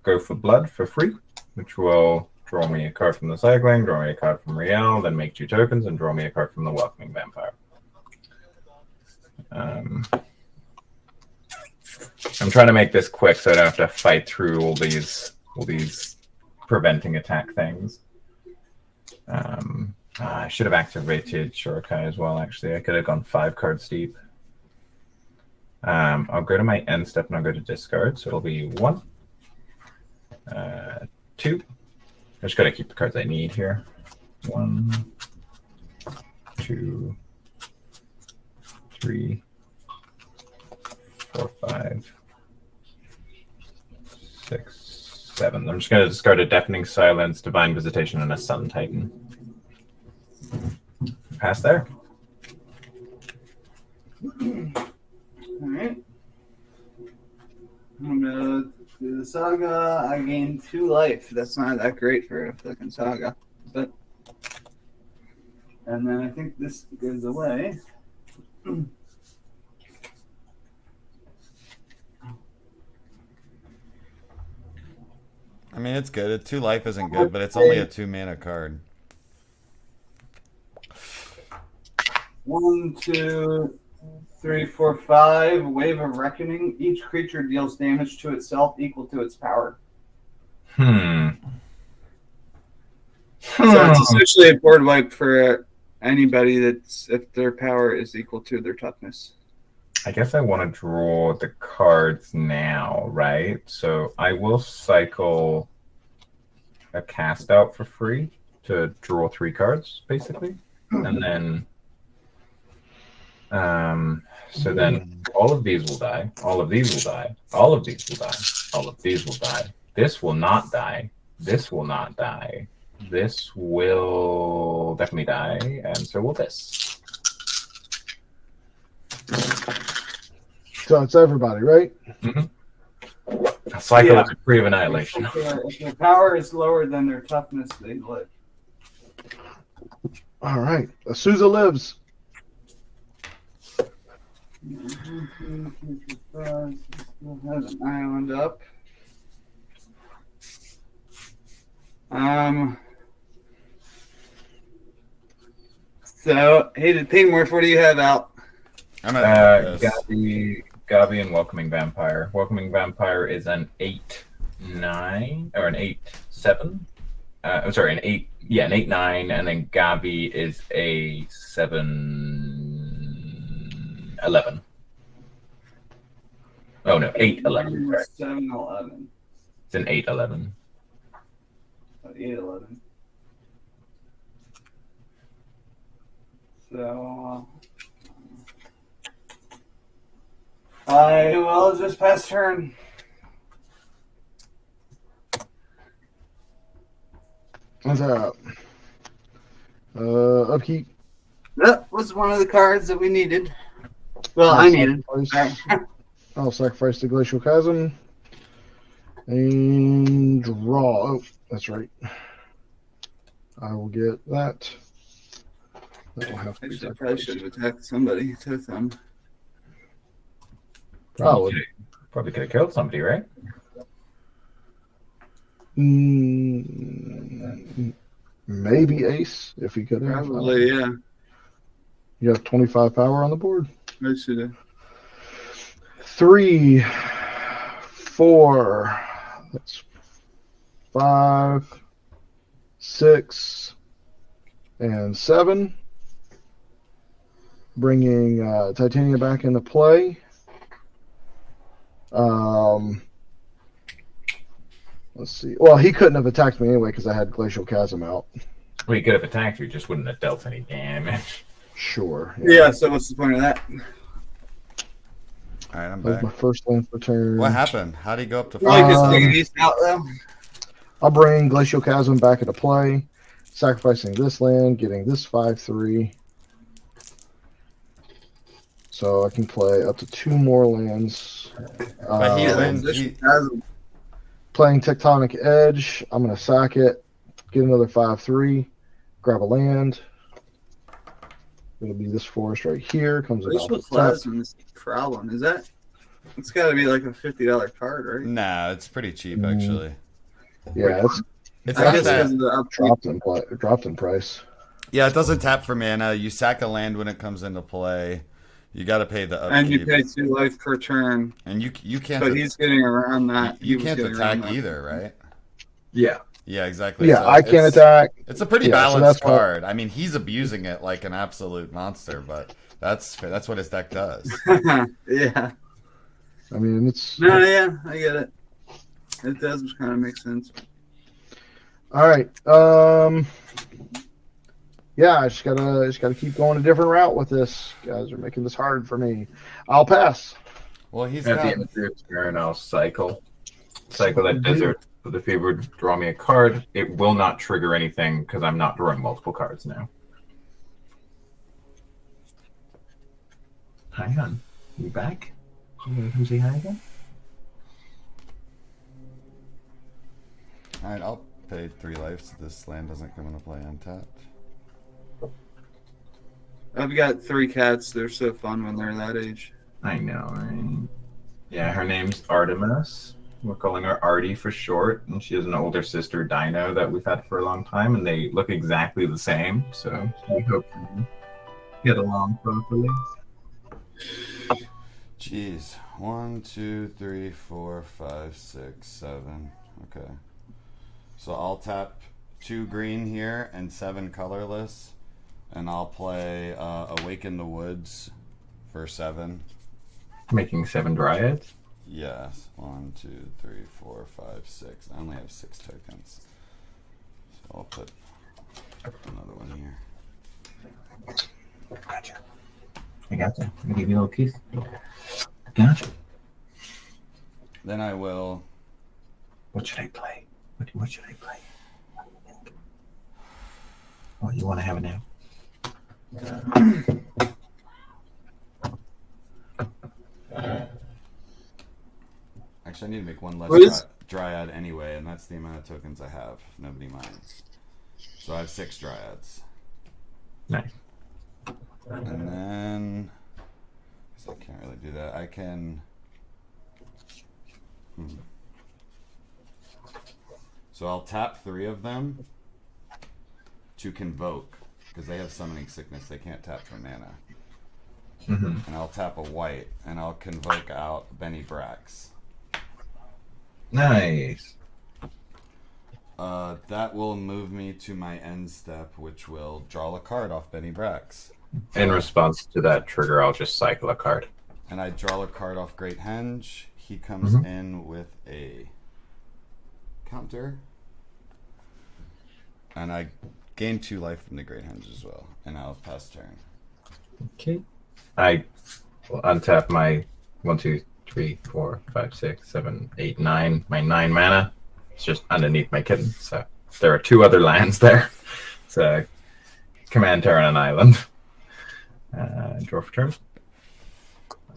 Go for Blood for free, which will draw me a card from the cycling, draw me a card from Riel, then make 2 tokens, and draw me a card from the Welcoming Vampire. I'm trying to make this quick so I don't have to fight through all these preventing attack things. I should have activated Shurikai as well, actually. I could have gone 5 cards deep. I'll go to my end step and I'll go to discard. So it'll be 1, 2. I just got to keep the cards I need here. 1, 2, 3, 4, 5, 6, 7. I'm just going to discard a Deafening Silence, Divine Visitation, and a Sun Titan. Pass there. Alright. I'm gonna do the saga. I gain 2 life. That's not that great for a fucking saga. But and then I think this goes away. I mean, it's good. 2 life isn't good, but it's only a 2 mana card. 1, 2, 3, 4, 5. Wave of Reckoning. Each creature deals damage to itself equal to its power. So it's essentially a board wipe for anybody that's if their power is equal to their toughness. I guess I want to draw the cards now, right? So I will cycle a cast out for free to draw 3 cards, basically. And then so then all of these will die, all of these will die, all of these will die, all of these will die. This will not die. This will not die. This will definitely die, and so will this. So it's everybody, right? A cycle of degree of annihilation. If their power is lower than their toughness, they live. All right. Azusa lives. Still has an island up. So, hey, Paymorph, what do you have out? I'm at Gavi and Welcoming Vampire. Welcoming Vampire is an 8/9 or an 8/7. I'm sorry, an 8/9, and then Gavi is a 7/11. Oh no, 8/11. 7/11. It's an 8/11. 8/11. So I will just pass turn. What's up? Upkeep. That was one of the cards that we needed. Well, I needed. I'll sacrifice the Glacial Chasm and draw. Oh, that's right. I will get that. That will have to be Probably should have attacked somebody. Took them. Probably could have killed somebody, right? Maybe ace if he could have. Probably, yeah. You have 25 power on the board. I should have. 3, 4. That's 5, 6, and 7. Bringing Titania back into play. Let's see. Well, he couldn't have attacked me anyway because I had Glacial Chasm out. Well, he could have attacked you, just wouldn't have dealt any damage. Sure. Yeah, so what's the point of that? All right, I'm That was back. my first land for turn. What happened? How'd he go up to Like it's 5? taking these out, though. I'll bring Glacial Chasm back into play, sacrificing this land, getting this 5/3. So I can play up to 2 more lands. But Playing Tectonic Edge. I'm going to sack it, get another 5/3, grab a land. It'll be this forest right here. Comes about Glacial the top. Chasm is the problem. Is that? It's got to be like a $50 card, right? Nah, it's pretty cheap actually. Yeah, It's I not guess that. because of the upkeep. dropped in price. Yeah, it doesn't tap for mana. You sack a land when it comes into play. You got to pay the upkeep. And you pay 2 life per turn. And you can't. But he's getting around that. You He was can't getting around attack that. either, right? Yeah. Yeah, exactly. Yeah, So I can't it's- attack. It's a pretty Yeah, so balanced that's why- card. I mean, he's abusing it like an absolute monster, but that's what his deck does. Yeah. I mean, it's No, yeah, I get it. It does kind of make sense. all right. Yeah, I just gotta keep going a different route with this. You guys are making this hard for me. I'll pass. Well, he's At got. the end of your turn, I'll cycle that desert. But if he would draw me a card, it will not trigger anything because I'm not drawing multiple cards now. Hang on. You back? You gonna come say hi again? All right, I'll pay 3 life so this land doesn't come into play untapped. I've got 3 cats. They're so fun when they're that age. I know, right? Yeah, her name's Artemis. We're calling her Artie for short, and she has an older sister, Dino, that we've had for a long time, and they look exactly the same, so we hope we get along properly. Jeez. 1, 2, 3, 4, 5, 6, 7. Okay. So I'll tap 2 green here and 7 colorless, and I'll play Awaken the Woods for 7. Making 7 dryads? Yes. 1, 2, 3, 4, 5, 6. I only have 6 tokens. So I'll put another one here. Gotcha. I gotcha. I'm gonna give you a little kiss. Gotcha. Then I will. What should I play? What should I play? Oh, you want to have it now? Actually, I need to make one What less is- dryad anyway, and that's the amount of tokens I have. Nobody minds. So I have 6 dryads. Nice. And then. I can't really do that. I can. So I'll tap 3 of them to convoke, because they have summoning sickness. They can't tap for mana. Mm-hmm. And I'll tap a white, and I'll convoke out Benny Brax. Nice. That will move me to my end step, which will draw a card off Benny Brax. In response to that trigger, I'll just cycle a card. And I draw a card off Great Henge. He comes in with a counter. And I gain 2 life from the Great Henge as well. And I'll pass turn. Okay. I will untap my 1, 2, 3, 4, 5, 6, 7, 8, 9. My 9 mana. It's just underneath my kitten. So there are 2 other lands there. It's a command turn on an island. Draw for turn.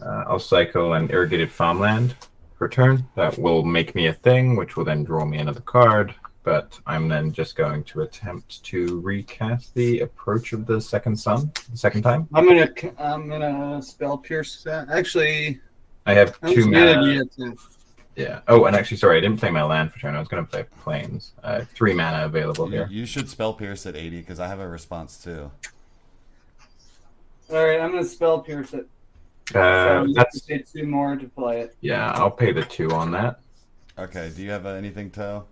I'll cycle an irrigated farmland for turn. That will make me a thing, which will then draw me another card. But I'm then just going to attempt to recast the Approach of the Second Sun the second time. I'm gonna spell pierce that. Actually, I have how 2 much mana do mana. you have to? Yeah. Oh, and actually, sorry, I didn't play my land for turn. I was going to play planes. 3 mana available here. You should spell pierce at 80 because I have a response too. All right, I'm gonna spell pierce it. So you have that's to pay 2 more to play it. yeah. I'll pay the 2 on that. Okay. Do you have anything, Toe?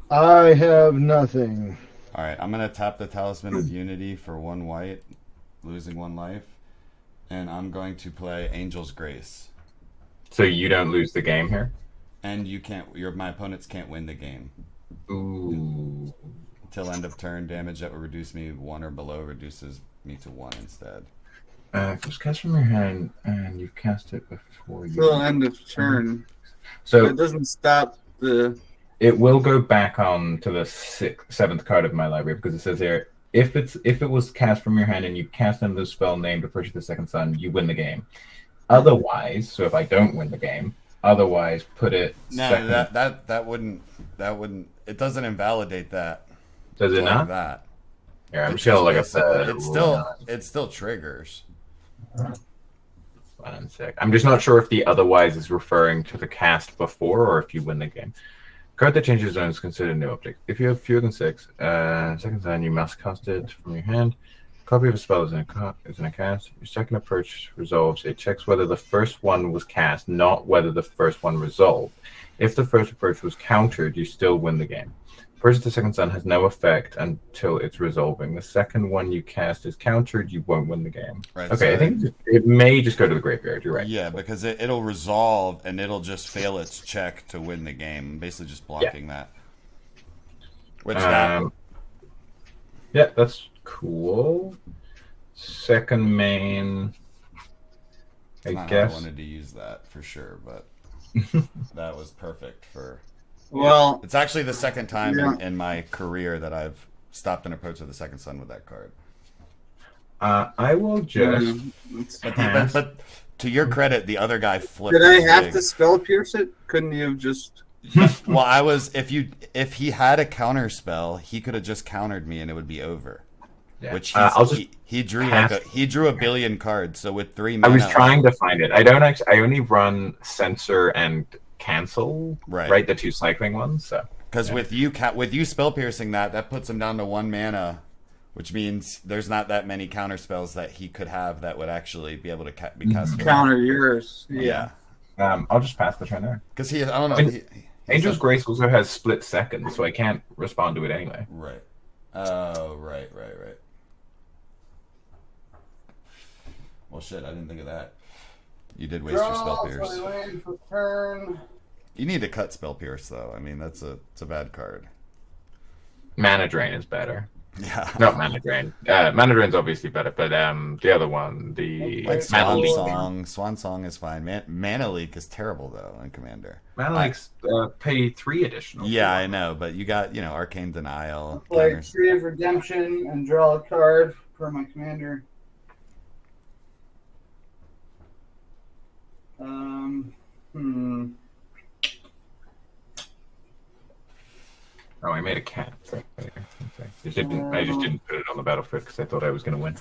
I have nothing. All right. I'm gonna tap the Talisman of Unity for 1 white, losing 1 life, and I'm going to play Angel's Grace. So you don't lose the game here. And you can't. My opponents can't win the game. Ooh. Till end of turn, damage that would reduce me 1 or below reduces me to 1 instead. If it's cast from your hand and you cast it before you. Till end of turn. So it doesn't stop the. it will go back on to the 7th card of my library because it says here if it was cast from your hand and you cast under the spell name to purchase the second sun, you win the game. Otherwise, so if I don't win the game, otherwise put it. No, second. that wouldn't. It doesn't invalidate that. Does it like not? That. Yeah, I'm sure. Like I said, it still triggers. One sec. I'm just not sure if the otherwise is referring to the cast before or if you win the game. Card that changes zone is considered a new object. If you have fewer than 6, second zone, you must cast it from your hand. Copy of a spell is in a cast. Your second approach resolves. It checks whether the first one was cast, not whether the first one resolved. If the first approach was countered, you still win the game. Purchase the second sun has no effect until it's resolving. The second one you cast is countered, you won't win the game. Right, okay, so I think it may just go to the graveyard. You're right. Yeah, because it'll resolve and it'll just fail its check to win the game. Basically, just blocking that. Which yeah, that's cool. Second main, I guess. I wanted to use that for sure, but that was perfect for. Well, it's actually the second time in my career that I've stopped an approach with the second sun with that card. I will just. But to your credit, the other guy flipped. Did I have to spell pierce it? Couldn't you have just? Well, if he had a counter spell, he could have just countered me and it would be over. Yeah. Which he drew he drew a billion cards. So with 3 mana, I was trying to find it. I only run censor and cancel. Right. The 2 cycling ones. So because with you spell piercing that puts him down to 1 mana, which means there's not that many counter spells that he could have that would actually be able to be cast. Counter yours. Yeah. I'll just pass the turn there. Because I don't know. Angel's Grace also has split second, so I can't respond to it anyway. Right. Oh, right. Well, shit, I didn't think of that. You did waste your spell pierce. Turn. You need to cut spell pierce though. I mean, it's a bad card. Mana Drain is better. Yeah. Not Mana Drain. Mana Drain's obviously better, but the other one, the Mana Leak. Swan Song is fine. Mana Leak is terrible though in Commander. Mana Leak's pay 3 additional. Yeah, I know, but you got Arcane Denial. Play Tree of Redemption and draw a card for my commander. Oh, I made a cat. I just didn't put it on the battlefield because I thought I was going to win.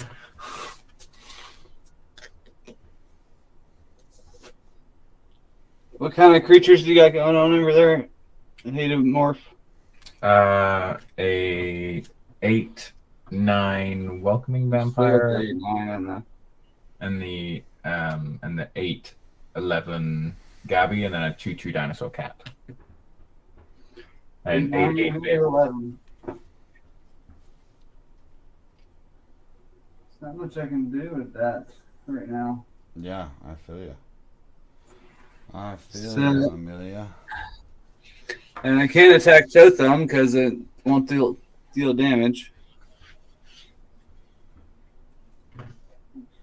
What kind of creatures do you got going on over there? I hate to morph. A 8/9 welcoming vampire. 8/9 and the 8/11 Gavi, and then a 2/2 dinosaur cat. And 8/11. There's not much I can do with that right now. Yeah, I feel you. Amelia. And I can't attack Totham because it won't deal damage.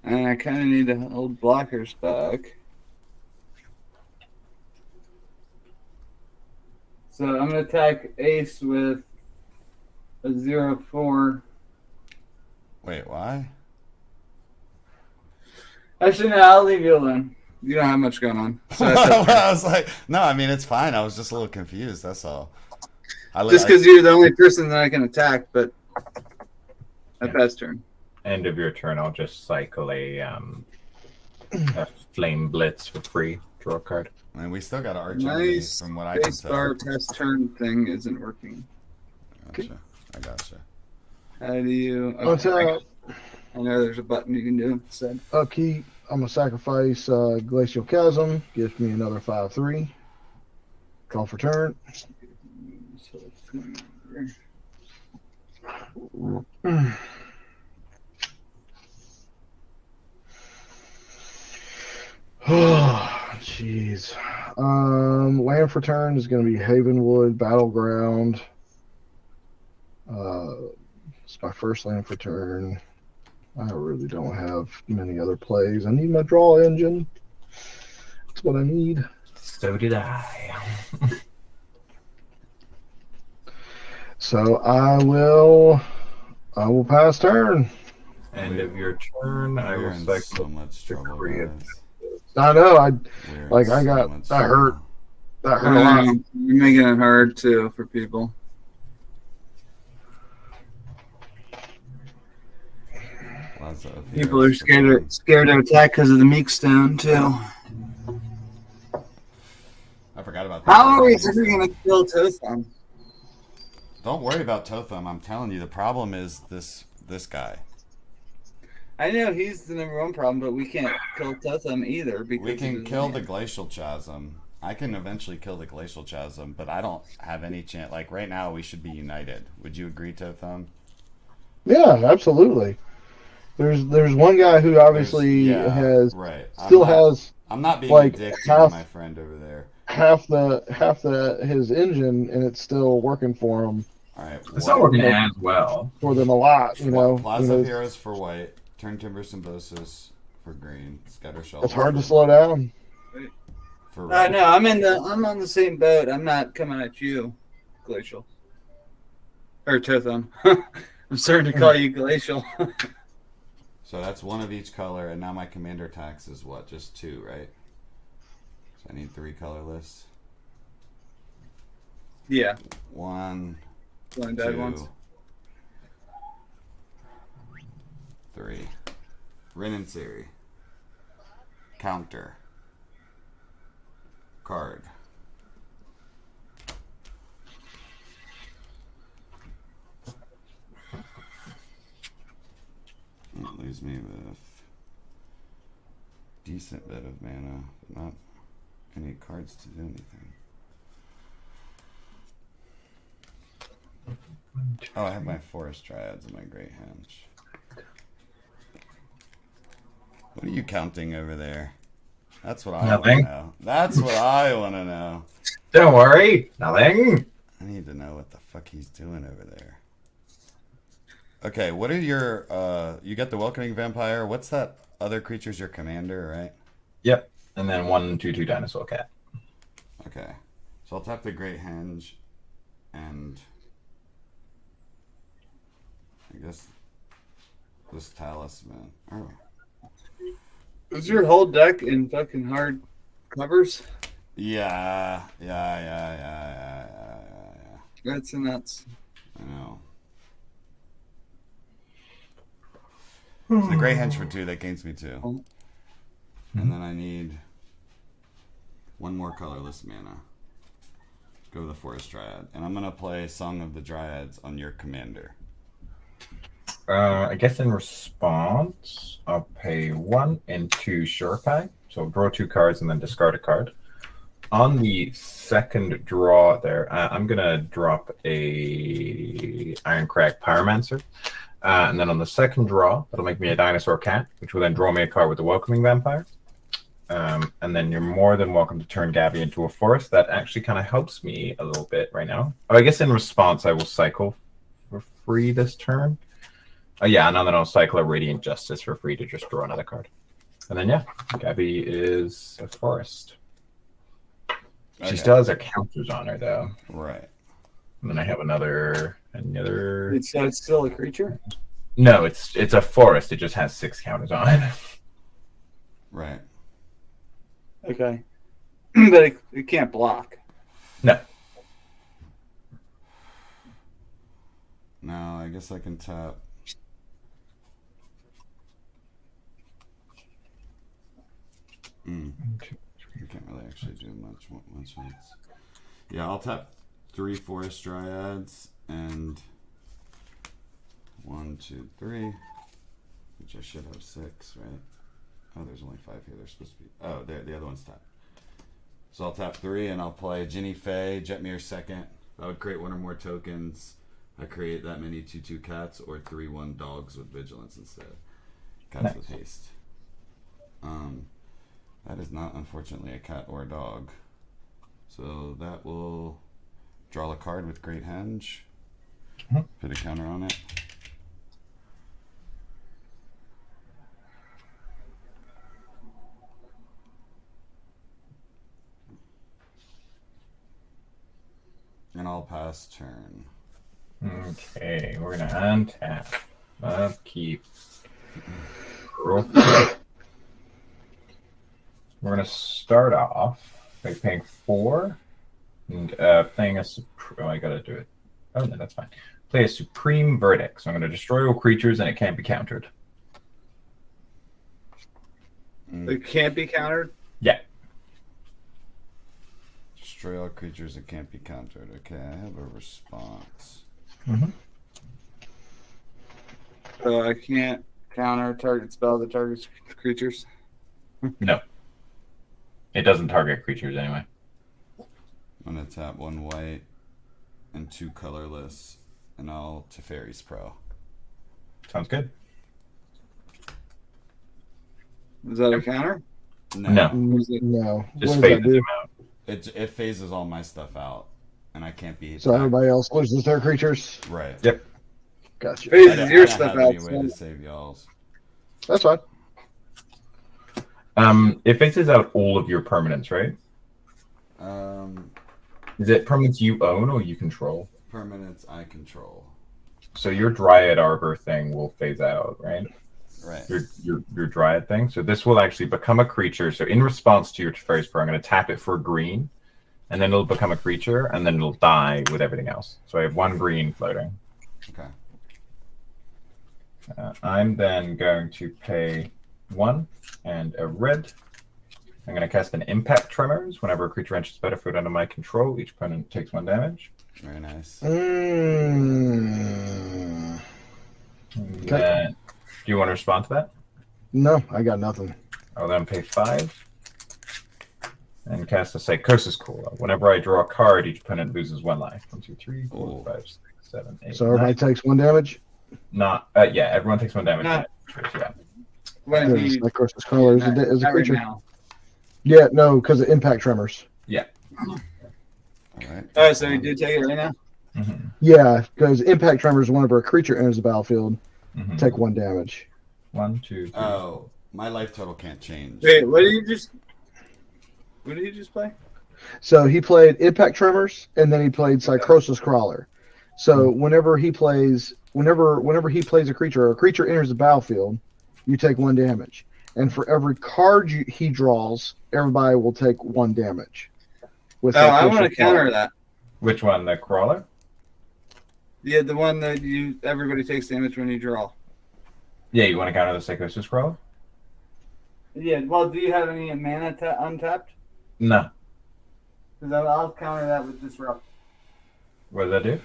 And I kind of need to hold blockers back. So I'm going to attack Ace with a 0/4. Wait, why? Actually, no, I'll leave you alone. You don't have much going on. So I was like, no, I mean, it's fine. I was just a little confused. That's all. Just because you're the only person that I can attack, but at best turn. End of your turn, I'll just cycle a Flame Blitz for free. Draw a card. And we still got Arch Nice. from what I can Space tell. bar test turn thing isn't working. Gotcha. I gotcha. How do you? What's up? I know there's a button you can do instead. Upkeep. I'm gonna sacrifice Glacial Chasm. Gives me another 5/3. Call for turn. So it's going over. Oh, jeez. Land for turn is going to be Havenwood Battleground. It's my first land for turn. I really don't have many other plays. I need my draw engine. That's what I need. So did I. So I will pass turn. End of your turn. I We're will in cycle so much trouble, Decree. guys. I know. We're in so much that hurt. trouble. That hurt a lot. You're making it hard too for people. Lots of People are heroes. scared to attack because of the Meek Stone too. I forgot about that. How are we ever gonna kill Totham? Don't worry about Totham. I'm telling you, the problem is this guy. I know he's the number one problem, but we can't kill Totham either because We can of kill the name. Glacial Chasm. I can eventually kill the Glacial Chasm, but I don't have any chance. Like right now, we should be united. Would you agree, Totham? Yeah, absolutely. There's one guy who obviously has right. still has I'm not being like a dick to half- my friend over there. half the his engine and it's still working for him. All right. It's not working as well. For them a lot, you know. Plaza of Heroes for white. Turn Timber Symbiosis for green. Scatter Shell. It's hard to slow down. For red. No, I'm on the same boat. I'm not coming at you, Glacial. Or Totham. I'm starting to call you Glacial. So that's one of each color, and now my commander tax is what? Just 2, right? So I need 3 colorless. Yeah. 1, Blind died 2, once. 3. Rin Seri. Counter. Card. It leaves me with decent bit of mana, but not any cards to do anything. Oh, I have my Forest Triads and my Great Henge. What are you counting over there? That's what I want to Nothing. know. That's what I want to know. Don't worry. Nothing. I need to know what the fuck he's doing over there. Okay, what are your, you got the Welcoming Vampire. What's that other creature's your commander, right? Yep. And then 1/2/2 Dinosaur Cat. Okay. So I'll tap the Great Henge and I guess this Talisman. Oh. Is your whole deck in fucking hard covers? Yeah. That's nuts. I know. So the Great Henge for 2, that gains me 2. And then I need 1 more colorless mana. Go with the Forest Dryad. And I'm going to play Song of the Dryads on your commander. I guess in response, I'll pay 1 and 2 Shurikai. So draw 2 cards and then discard a card. On the second draw there, I'm going to drop a Ironcrag Pyromancer. And then on the second draw, that'll make me a Dinosaur Cat, which will then draw me a card with the Welcoming Vampire. And then you're more than welcome to turn Gavi into a forest. That actually kind of helps me a little bit right now. Oh, I guess in response, I will cycle for free this turn. Yeah, and then I'll cycle a Radiant Justice for free to just draw another card. And then, yeah, Gavi is a forest. She still has her counters on her, though. Right. And then I have another... It's still a creature? No, it's a forest. It just has 6 counters on it. Right. Okay. But it can't block. No. No, I guess I can tap. You can't really actually do much once. Yeah, I'll tap 3 forest dryads and 1, 2, 3, which I should have 6, right? Oh, there's only 5 here. There's supposed to be. Oh, there. The other one's tapped. So I'll tap 3 and I'll play Ginny Faye, Jetmir second. That would create 1 or more tokens. I create that many 2/2 cats or 3/1 dogs with vigilance instead. Cats with haste. That is not unfortunately a cat or a dog. So that will draw a card with Great Henge. Put a counter on it. And I'll pass turn. Okay, we're gonna untap. Upkeep. We're gonna start off by paying 4 and playing a. Oh, I gotta do it. Oh no, that's fine. Play a Supreme Verdict. So I'm gonna destroy all creatures and it can't be countered. It can't be countered? Yeah. Destroy all creatures that can't be countered. Okay, I have a response. So I can't counter target spell that targets creatures? No. It doesn't target creatures anyway. I'm gonna tap 1 white and 2 colorless, and I'll Teferi's Pro. Sounds good. Is that a counter? No. No. Just What does that phases do? him out. It phases all my stuff out, and I can't be. So everybody else loses their creatures. Right. Yep. Gotcha. Phases your I don't stuff have out. any way to save y'all's. That's fine. It phases out all of your permanents, right? Is it permanents you own or you control? Permanents I control. So your Dryad Arbor thing will phase out, right? Right. Your Dryad thing. So this will actually become a creature. So in response to your Teferi's Pro, I'm going to tap it for green, and then it'll become a creature, and then it'll die with everything else. So I have 1 green floating. Okay. I'm then going to pay 1 and a red. I'm going to cast an Impact Tremors. Whenever a creature enters battlefield under my control, each opponent takes 1 damage. Very nice. Okay. Do you want to respond to that? No, I got nothing. I'll then pay 5 and cast a Psychosis Cooler. Whenever I draw a card, each opponent loses 1 life. 1, 2, 3, 4, 5, 6, 7, 8. So everybody takes 1 damage? Not yeah, everyone takes 1 damage. Nah. Yeah. When Because he, Psychosis Crawler is a not creature. right now. Yeah, no, because of Impact Tremors. Yeah. All right. All right, so he did take it right now? Mm-hmm. Yeah, because Impact Tremors, whenever a creature enters the battlefield, Mm-hmm. take 1 damage. 1, 2, 3. Oh, my life total can't change. Wait, what did you just play? So he played Impact Tremors, and then he played Psychosis Crawler. So whenever he plays a creature, or a creature enters the battlefield, you take 1 damage. And for every card he draws, everybody will take 1 damage. With I want to Psychosis counter Crawler. that. Which one? The Crawler? Yeah, the one that everybody takes damage when you draw. Yeah, you want to counter the Psychosis Crawler? Yeah, well, do you have any mana untapped? No. Because I'll counter that with Disrupt. What does that do?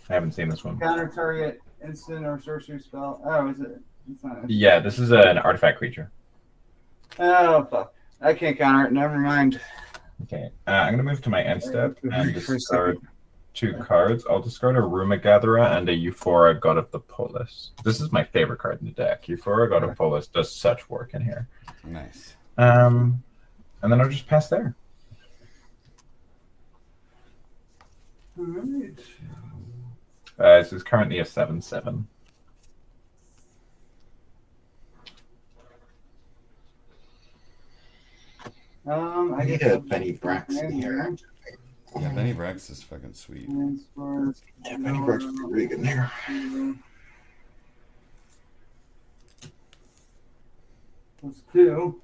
I haven't seen this one. Counter target instant or sorcery spell. Oh, is it? It's not. Yeah, this is an artifact creature. Oh, fuck. I can't counter it. Never mind. Okay, I'm going to move to my end step and For a discard second. 2 cards. I'll discard a Ruma Gatherer and a Euphora God of the Polis. This is my favorite card in the deck. Euphora God of Polis does such work in here. Nice. And then I'll just pass there. All right. This is currently a 7/7. I guess Benny Braxton here. Yeah, Benny Brex is fucking sweet. Yeah, Benny Braxton's really good in here. That's 2.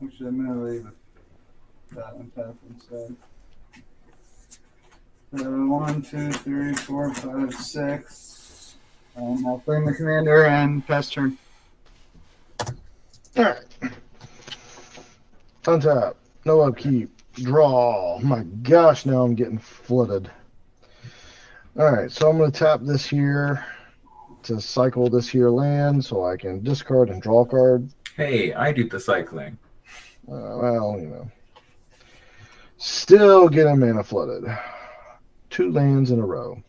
Actually, I'm gonna leave that untapped instead. So 1, 2, 3, 4, 5, 6. I'll play my commander and pass turn. All right. Untap. No upkeep. Draw. My gosh, now I'm getting flooded. Alright, so I'm going to tap this here to cycle this here land so I can discard and draw a card. Hey, I do the cycling. Well, you know. Still getting mana flooded. 2 lands in a row.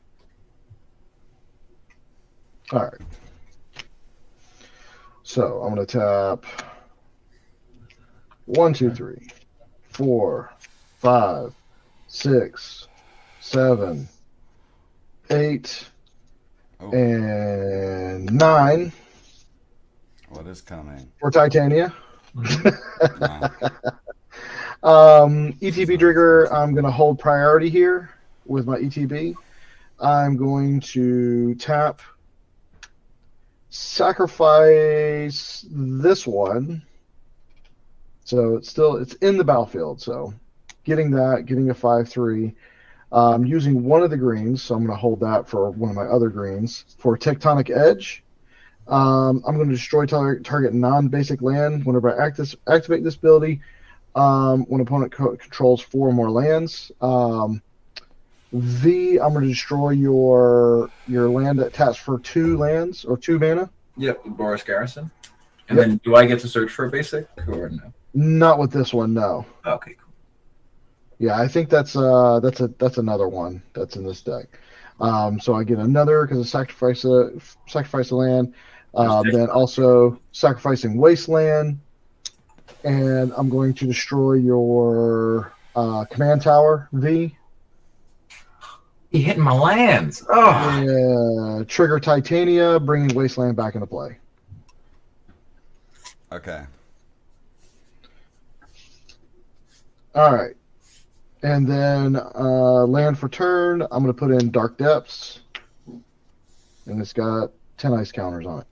Alright. So I'm going to tap 1, 2, 3, 4, 5, 6, 7, 8, Oh, and 9 what is coming? for Titania. Nah. ETB trigger, I'm going to hold priority here with my ETB. I'm going to tap, sacrifice this one. So it's in the battlefield. So getting that, getting a 5/3. Using one of the greens, so I'm going to hold that for one of my other greens. For Tectonic Edge, I'm going to destroy target non-basic land whenever I activate this ability. When opponent controls 4 or more lands. I'm going to destroy your land that taps for 2 lands or 2 mana. Yep, Boris Garrison. And Yep. then do I get to search for a basic or no? Not with this one, no. Okay, cool. Yeah, I think that's another one that's in this deck. So I get another because I sacrifice the land. Then also sacrificing Wasteland, and I'm going to destroy your command tower V. He hitting my lands. Oh, Yeah, trigger Titania, bringing Wasteland back into play. Okay. All right. And then land for turn, I'm going to put in Dark Depths. And it's got 10 ice counters on it.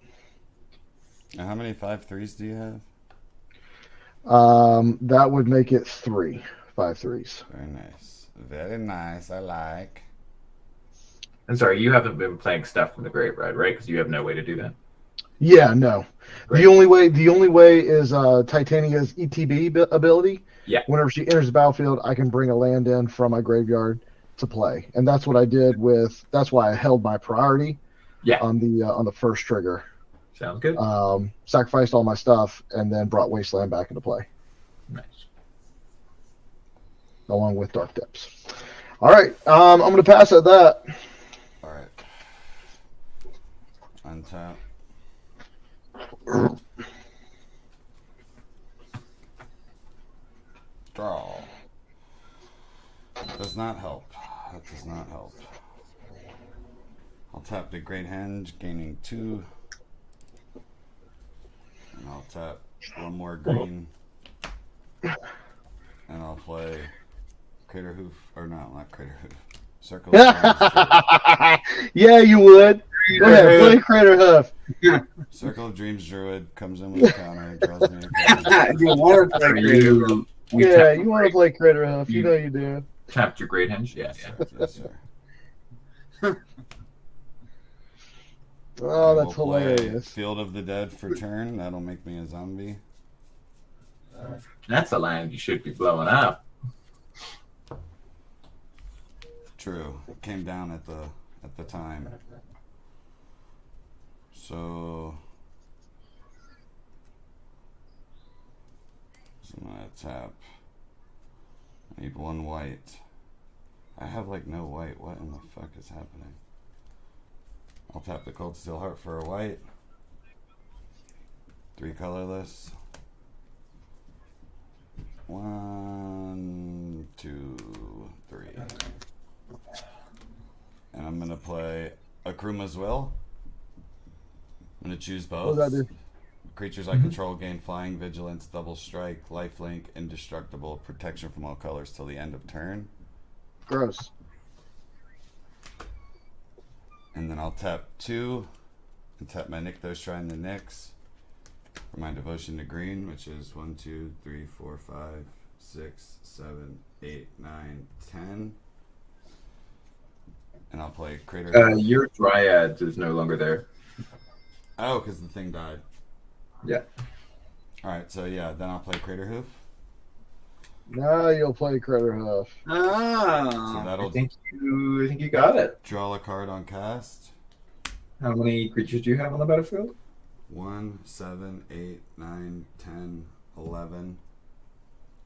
Now, how many 5/3s do you have? That would make it 3 5/3s. Very nice. Very nice. I like. I'm sorry, you haven't been playing stuff from the graveyard, right? Because you have no way to do that. Yeah, no. Great. The only way is Titania's ETB ability. Yeah. Whenever she enters the battlefield, I can bring a land in from my graveyard to play, and that's what I did with. That's why I held my priority. Yeah. On the first trigger. Sounds good. Sacrificed all my stuff and then brought Wasteland back into play, Nice. along with Dark Depths. All right, I'm going to pass at that. All right. Untap. Draw. Does not help. That does not help. I'll tap the Great Henge, gaining 2. And I'll tap 1 more green. And I'll play Crater Hoof. Or no, not Crater Hoof. Circle of Dreams. Yeah, you would. Go ahead, play Crater Hoof. Circle of Dreams Druid comes in with a counter, draws me a card. You want to play Crater. Yeah, you want to play Crater Hoof. You know you do. Tapped your Great Henge? Yeah, yeah. Yes, sir. Oh, I that's will play hilarious. Field of the Dead for turn. That'll make me a zombie. That's a land you should be blowing up. True. It came down at the time. So I'm gonna tap. I need 1 white. I have like no white. What in the fuck is happening? I'll tap the Cold Steel Heart for a white. 3 colorless. 1, 2, 3. And I'm gonna play Akruma's Will. I'm gonna choose both. What does that do? Creatures I control gain flying, vigilance, double strike, lifelink, indestructible, protection from all colors till the end of turn. Gross. And then I'll tap 2 and tap my Nykthos Shrine the Nyx for my devotion to green, which is 1, 2, 3, 4, 5, 6, 7, 8, 9, 10. And I'll play Crater. Your Dryad is no longer there. Oh, because the thing died. Yeah. Alright, so yeah, then I'll play Crater Hoof. Now you'll play Critter Hoof. So Oh. that'll I think you got it. draw a card on cast. How many creatures do you have on the battlefield? 1, 7, 8, 9, 10, 11,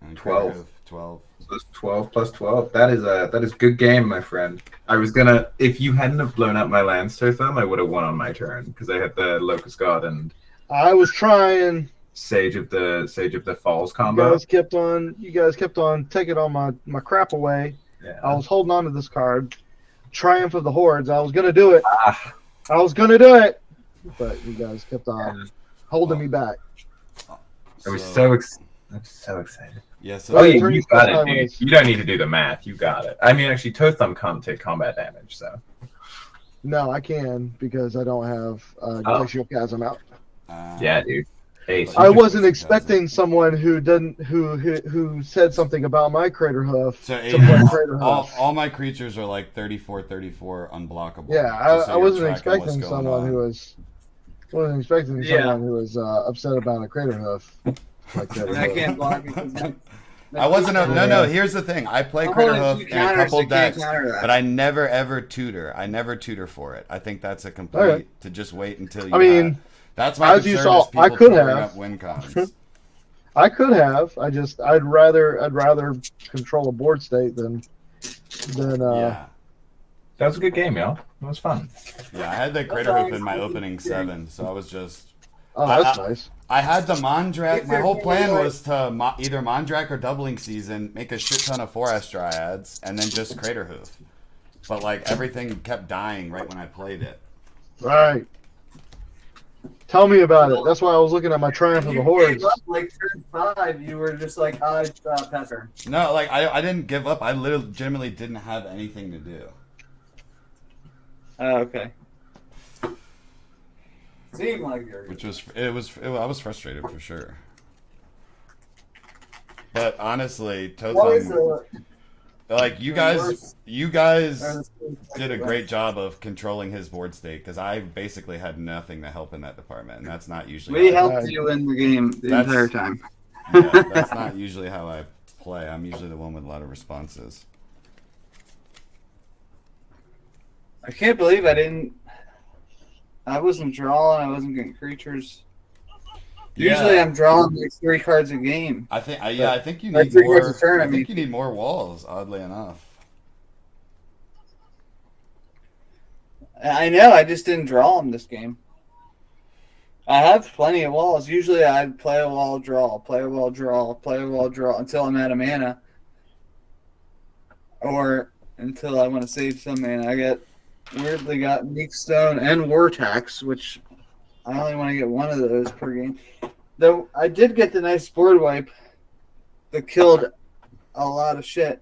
and 12. 12. So it's 12 plus 12. That is good game, my friend. I was gonna, if you hadn't have blown up my Landstow Thumb, I would have won on my turn because I had the Locust God and I was trying. Sage of the Falls You combo. guys kept on taking all my crap away. Yeah. I was holding on to this card. Triumph of the Hordes. I was gonna do it. Ah, I was gonna do it. But you guys kept on holding me back. I'm so excited. Yeah, so Oh, Okay, yeah, turn you your got first it, time dude. with- You don't need to do the math. You got it. I mean, actually, Toe Thumb can't take combat damage, so. No, I can because I don't have Glacial Chasm out. Yeah, dude. Hey, I Huge wasn't Glacial expecting someone who said something about my Crater Hoof So to play Crater Hoof. all my creatures are like 34, unblockable. Yeah, just so I you're wasn't tracking what's expecting going someone on. who was wasn't expecting Yeah. someone who was upset about a Crater Hoof. Like Crater And I Hoof. can't block because I wasn't. No. Yeah. Here's the thing. I play I'm Critter holding Hoof two in a counters, couple I can't decks, counter that. but I never ever tutor. I never tutor for it. I think that's a complete Okay. to just wait until you. I mean, have, that's my as you concern saw, is people I could tutoring have. up win cons. I could have. I'd rather control a board state than Yeah. That was a good game, y'all. It was fun. Yeah, I had the Critter Hoof in my opening 7, so I was just. Oh, that's nice. I had the Mondrak. My If whole you're plan like- was to either Mondrak or Doubling Season, make a shit ton of Forest Dryads, and then just Crater Hoof. But like everything kept dying right when I played it. Right. Tell me about it. That's why I was looking at my Triumph of the Hordes. Like turn 5, you were just like, I Pepper. No, like I didn't give up. I legitimately didn't have anything to do. Oh, okay. Seemed like you're. Which was I was frustrated for sure. But honestly, What is Totham, like you guys worst- did a great job of controlling his board state because I basically had nothing to help in that department, and that's not usually. We how I- helped you in the game the That's- entire time. Yeah, that's not usually how I play. I'm usually the one with a lot of responses. I can't believe I wasn't drawing. I wasn't getting creatures. Usually, Yeah. I'm drawing like 3 cards a game. I think I think you Like need 3 more. cards a turn, I I think mean. you need more walls. Oddly enough. I know. I just didn't draw them this game. I have plenty of walls. Usually, I'd play a wall, draw, play a wall, draw, play a wall, draw until I'm out of mana, or until I want to save some mana. I weirdly got Meek Stone and War Tax, which I only want to get one of those per game. Though I did get the nice board wipe that killed a lot of shit.